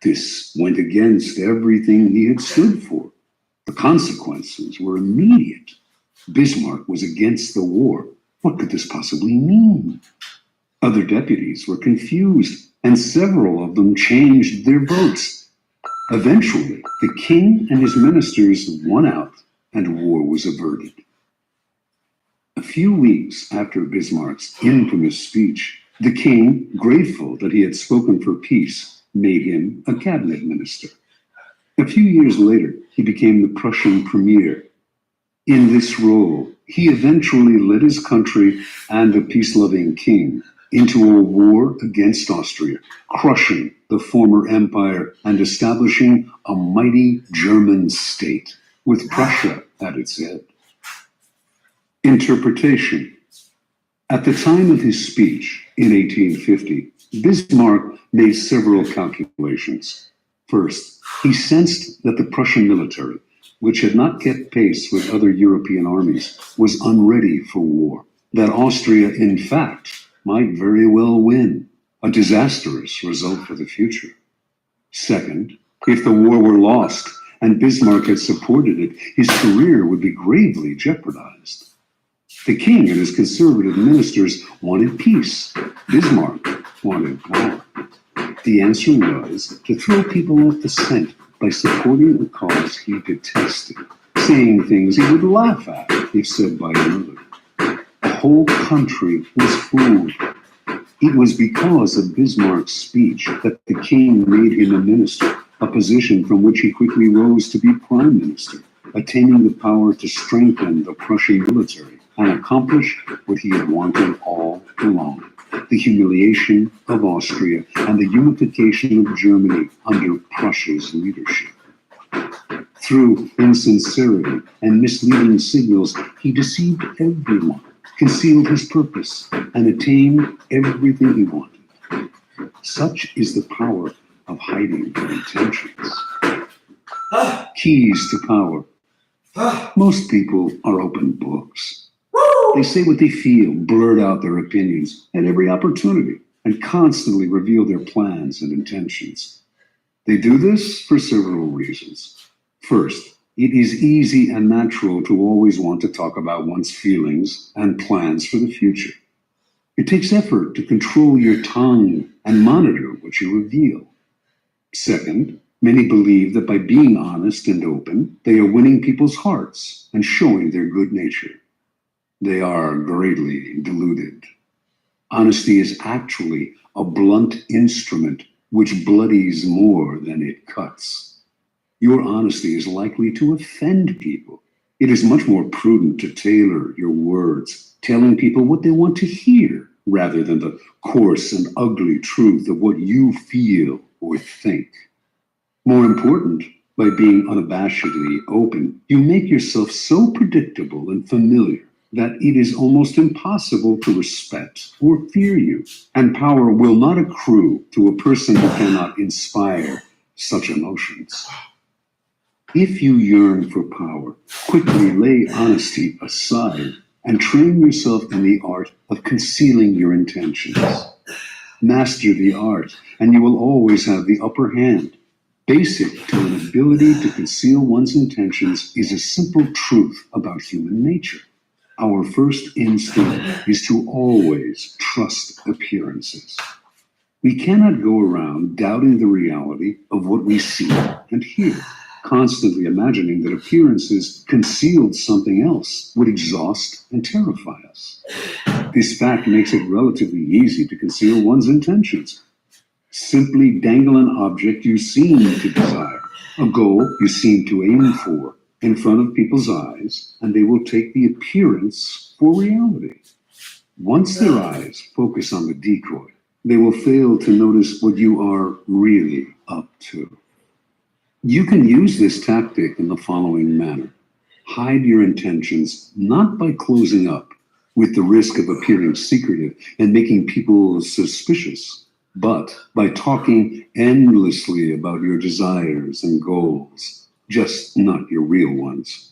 This went against everything he had stood for. The consequences were immediate. Bismarck was against the war. What could this possibly mean? Other deputies were confused, and several of them changed their votes. Eventually, the king and his ministers won out, and war was averted. A few weeks after Bismarck's infamous speech, the king, grateful that he had spoken for peace, made him a cabinet minister. A few years later, he became the Prussian premier. In this role, he eventually led his country and a peace-loving king into a war against Austria, crushing the former empire and establishing a mighty German state, with Prussia at its head. Interpretation. At the time of his speech in 1850, Bismarck made several calculations. First, he sensed that the Prussian military, which had not kept pace with other European armies, was unready for war, that Austria, in fact, might very well win, a disastrous result for the future. Second, if the war were lost and Bismarck had supported it, his career would be gravely jeopardized. The king and his conservative ministers wanted peace. Bismarck wanted power. The answer was to throw people off the scent by supporting a cause he detested, saying things he would laugh at if said by another. The whole country was fooled. It was because of Bismarck's speech that the king made him a minister, a position from which he quickly rose to be prime minister, attaining the power to strengthen the Prussian military and accomplish what he had wanted all along: the humiliation of Austria and the unification of Germany under Prussia's leadership. Through insincerity and misleading signals, he deceived everyone, concealed his purpose, and attained everything he wanted. Such is the power of hiding your intentions. Keys to power. Most people are open books. They say what they feel, blurt out their opinions at every opportunity, and constantly reveal their plans and intentions. They do this for several reasons. First, it is easy and natural to always want to talk about one's feelings and plans for the future. It takes effort to control your tongue and monitor what you reveal. Second, many believe that by being honest and open, they are winning people's hearts and showing their good nature. They are greatly deluded. Honesty is actually a blunt instrument which bloodies more than it cuts. Your honesty is likely to offend people. It is much more prudent to tailor your words, telling people what they want to hear, rather than the coarse and ugly truth of what you feel or think. More important, by being unabashedly open, you make yourself so predictable and familiar that it is almost impossible to respect or fear you, and power will not accrue to a person who cannot inspire such emotions. If you yearn for power, quickly lay honesty aside and train yourself in the art of concealing your intentions. Master the art, and you will always have the upper hand. Basic to an ability to conceal one's intentions is a simple truth about human nature. Our first instinct is to always trust appearances. We cannot go around doubting the reality of what we see and hear. Constantly imagining that appearances concealed something else would exhaust and terrify us. This fact makes it relatively easy to conceal one's intentions. Simply dangle an object you seem to desire, a goal you seem to aim for, in front of people's eyes, and they will take the appearance for reality. Once their eyes focus on the decoy, they will fail to notice what you are really up to. You can use this tactic in the following manner. Hide your intentions not by closing up, with the risk of appearing secretive and making people suspicious, but by talking endlessly about your desires and goals, just not your real ones.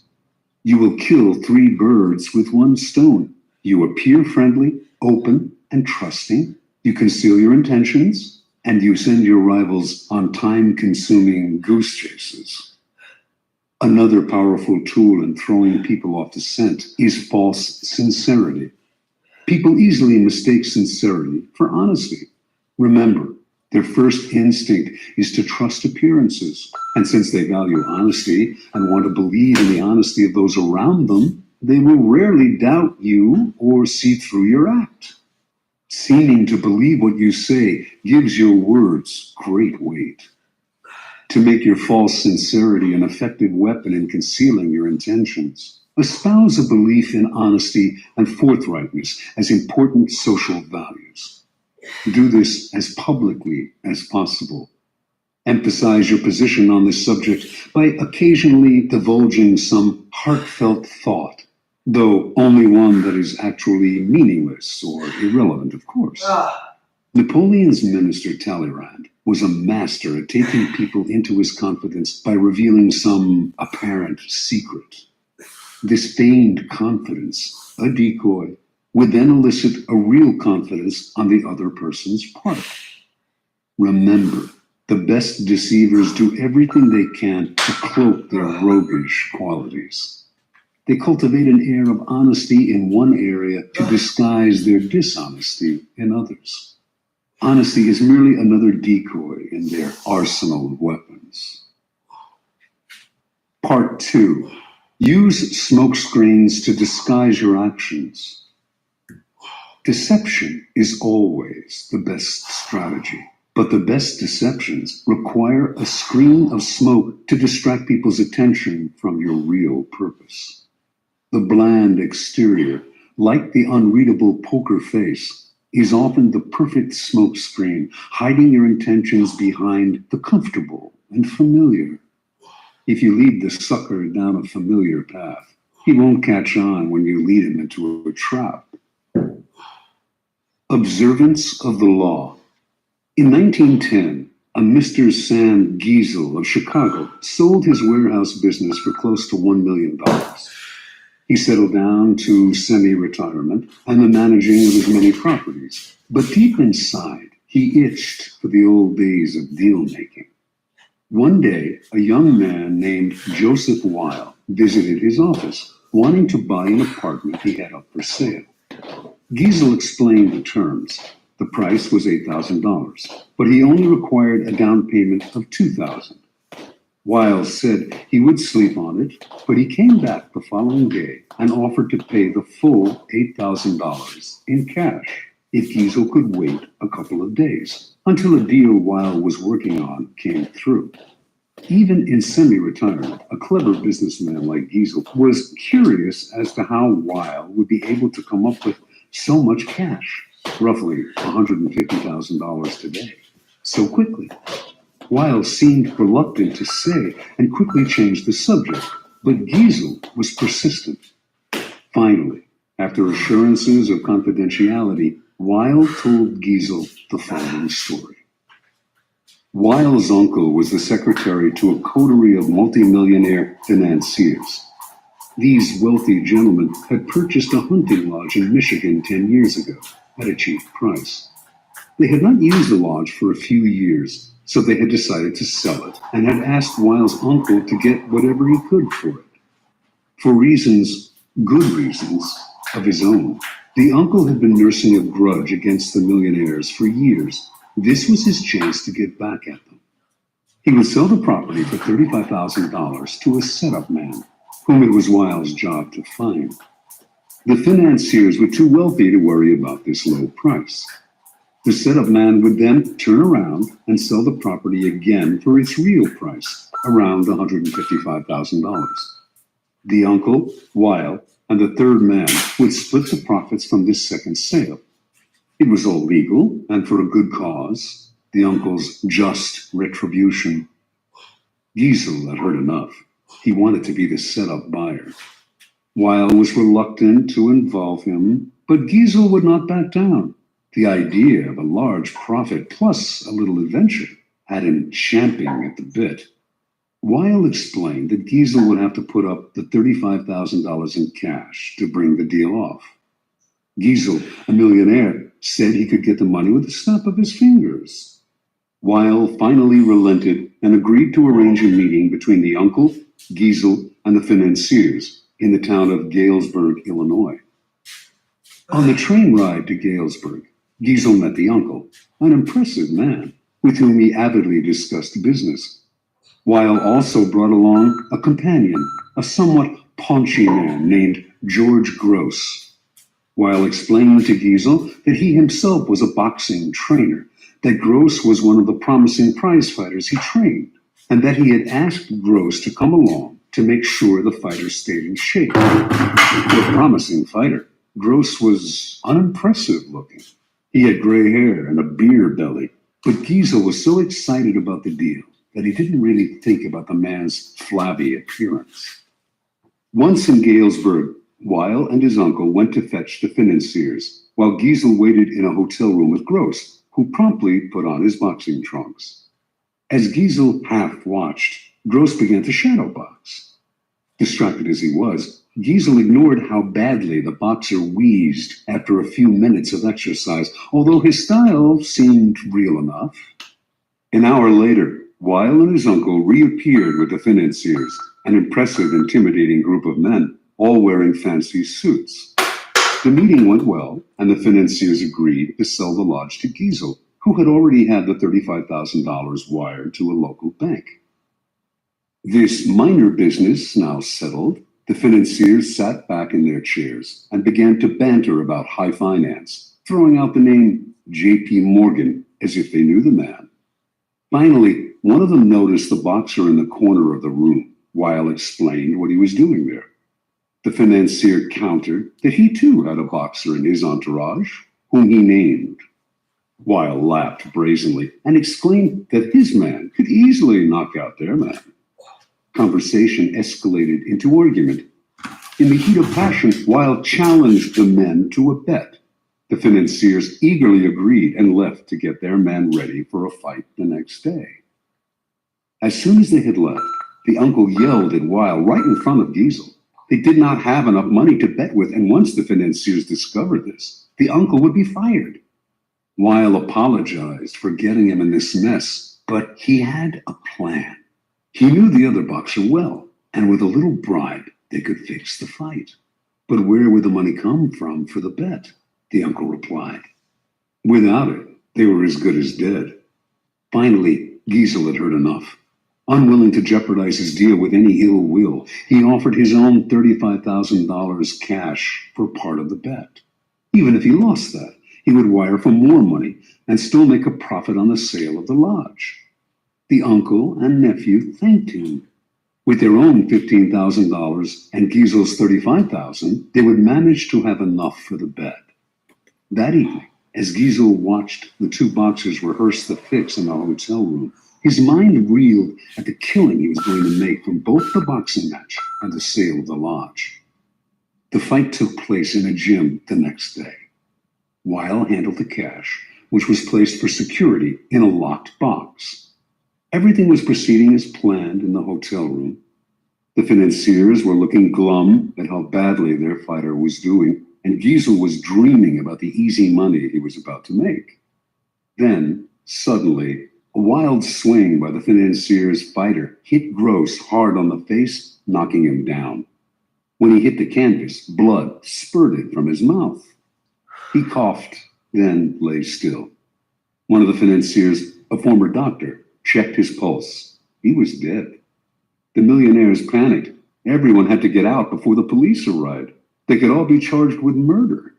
You will kill 3 birds with 1 stone. You appear friendly, open, and trusting. You conceal your intentions, and you send your rivals on time-consuming goose chases. Another powerful tool in throwing people off the scent is false sincerity. People easily mistake sincerity for honesty. Remember, their first instinct is to trust appearances, and since they value honesty and want to believe in the honesty of those around them, they will rarely doubt you or see through your act. Seeming to believe what you say gives your words great weight. To make your false sincerity an effective weapon in concealing your intentions, espouse a belief in honesty and forthrightness as important social values. Do this as publicly as possible. Emphasize your position on this subject by occasionally divulging some heartfelt thought, though only one that is actually meaningless or irrelevant, of course. Napoleon's minister Talleyrand was a master at taking people into his confidence by revealing some apparent secret. This feigned confidence, a decoy, would then elicit a real confidence on the other person's part. Remember, the best deceivers do everything they can to cloak their roguish qualities. They cultivate an air of honesty in one area to disguise their dishonesty in others. Honesty is merely another decoy in their arsenal of weapons. Part 2. Use smoke screens to disguise your actions. Deception is always the best strategy, but the best deceptions require a screen of smoke to distract people's attention from your real purpose. The bland exterior like the unreadable poker face, is often the perfect smokescreen, hiding your intentions behind the comfortable and familiar. If you lead the sucker down a familiar path, he won't catch on when you lead him into a trap. Observance of the law. In 1910, a Mr. Sam Giesel of Chicago sold his warehouse business for close to $1 million. He settled down to semi-retirement and the managing of his many properties. But deep inside, he itched for the old days of deal-making. One day, a young man named Joseph Weil visited his office, wanting to buy an apartment he had up for sale. Giesel explained the terms. The price was $8,000, but he only required a down payment of $2,000. Weil said he would sleep on it, but he came back the following day and offered to pay the full $8,000 in cash if Giesel could wait a couple of days until a deal Weil was working on came through. Even in semi-retirement, a clever businessman like Giesel was curious as to how Weil would be able to come up with so much cash, roughly $150,000 today, so quickly. Weil seemed reluctant to say and quickly changed the subject, but Giesel was persistent. Finally, after assurances of confidentiality, Weil told Giesel the following story. Weil's uncle was the secretary to a coterie of multimillionaire financiers. These wealthy gentlemen had purchased a hunting lodge in Michigan 10 years ago at a cheap price. They had not used the lodge for a few years, so they had decided to sell it and had asked Weil's uncle to get whatever he could for it. For reasons, good reasons, of his own, the uncle had been nursing a grudge against the millionaires for years. This was his chance to get back at them. He would sell the property for $35,000 to a setup man, whom it was Weil's job to find. The financiers were too wealthy to worry about this low price. The setup man would then turn around and sell the property again for its real price, around $155,000. The uncle, Weil, and the third man would split the profits from this second sale. It was all legal and for a good cause, the uncle's just retribution. Giesel had heard enough. He wanted to be the setup buyer. Weil was reluctant to involve him, but Giesel would not back down. The idea of a large profit plus a little adventure had him champing at the bit. Weil explained that Giesel would have to put up the $35,000 in cash to bring the deal off. Giesel, a millionaire, said he could get the money with the snap of his fingers. Weil finally relented and agreed to arrange a meeting between the uncle, Giesel, and the financiers in the town of Galesburg, Illinois. On the train ride to Galesburg, Giesel met the uncle, an impressive man with whom he avidly discussed business. Weil also brought along a companion, a somewhat paunchy man named George Gross. Weil explained to Giesel that he himself was a boxing trainer, that Gross was one of the promising prize fighters he trained, and that he had asked Gross to come along to make sure the fighter stayed in shape. A promising fighter, Gross was unimpressive looking. He had gray hair and a beer belly, but Giesel was so excited about the deal that he didn't really think about the man's flabby appearance. Once in Galesburg, Weil and his uncle went to fetch the financiers, while Giesel waited in a hotel room with Gross, who promptly put on his boxing trunks. As Giesel half-watched, Gross began to shadow box. Distracted as he was, Giesel ignored how badly the boxer wheezed after a few minutes of exercise, although his style seemed real enough. An hour later, Weil and his uncle reappeared with the financiers, an impressive, intimidating group of men, all wearing fancy suits. The meeting went well, and the financiers agreed to sell the lodge to Giesel, who had already had the $35,000 wired to a local bank. This minor business now settled, the financiers sat back in their chairs and began to banter about high finance, throwing out the name J.P. Morgan as if they knew the man. Finally, one of them noticed the boxer in the corner of the room. Weil explained what he was doing there. The financier countered that he too had a boxer in his entourage, whom he named. Weil laughed brazenly and exclaimed that his man could easily knock out their man. Conversation escalated into argument. In the heat of passion, Weil challenged the men to a bet. The financiers eagerly agreed and left to get their men ready for a fight the next day. As soon as they had left, the uncle yelled at Weil right in front of Giesel. They did not have enough money to bet with, and once the financiers discovered this, the uncle would be fired. Weil apologized for getting him in this mess, but he had a plan. He knew the other boxer well, and with a little bribe, they could fix the fight. But where would the money come from for the bet? The uncle replied. Without it, they were as good as dead. Finally, Giesel had heard enough. Unwilling to jeopardize his deal with any ill will, he offered his own $35,000 cash for part of the bet. Even if he lost that, he would wire for more money and still make a profit on the sale of the lodge. The uncle and nephew thanked him. With their own $15,000 and Giesel's $35,000, they would manage to have enough for the bet. That evening, as Giesel watched the two boxers rehearse the fix in the hotel room, his mind reeled at the killing he was going to make from both the boxing match and the sale of the lodge. The fight took place in a gym the next day. Weil handled the cash, which was placed for security in a locked box. Everything was proceeding as planned in the hotel room. The financiers were looking glum at how badly their fighter was doing, and Giesel was dreaming about the easy money he was about to make. Then, suddenly, a wild swing by the financier's fighter hit Gross hard on the face, knocking him down. When he hit the canvas, blood spurted from his mouth. He coughed, then lay still. One of the financiers, a former doctor, checked his pulse. He was dead. The millionaires panicked. Everyone had to get out before the police arrived. They could all be charged with murder.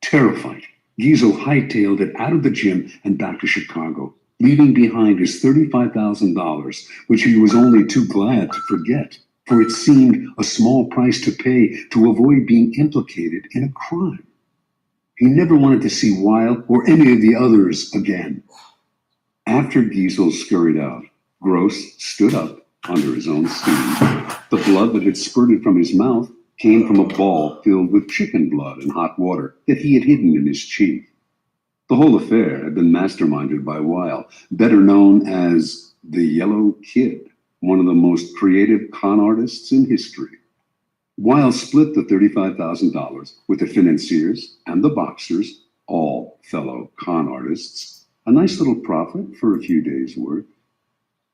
Terrified, Giesel hightailed it out of the gym and back to Chicago, leaving behind his $35,000, which he was only too glad to forget, for it seemed a small price to pay to avoid being implicated in a crime. He never wanted to see Weil or any of the others again. After Giesel scurried out, Gross stood up under his own steam. The blood that had spurted from his mouth came from a ball filled with chicken blood and hot water that he had hidden in his cheek. The whole affair had been masterminded by Weil, better known as the Yellow Kid, one of the most creative con artists in history. Weil split the $35,000 with the financiers and the boxers, all fellow con artists, a nice little profit for a few days' work.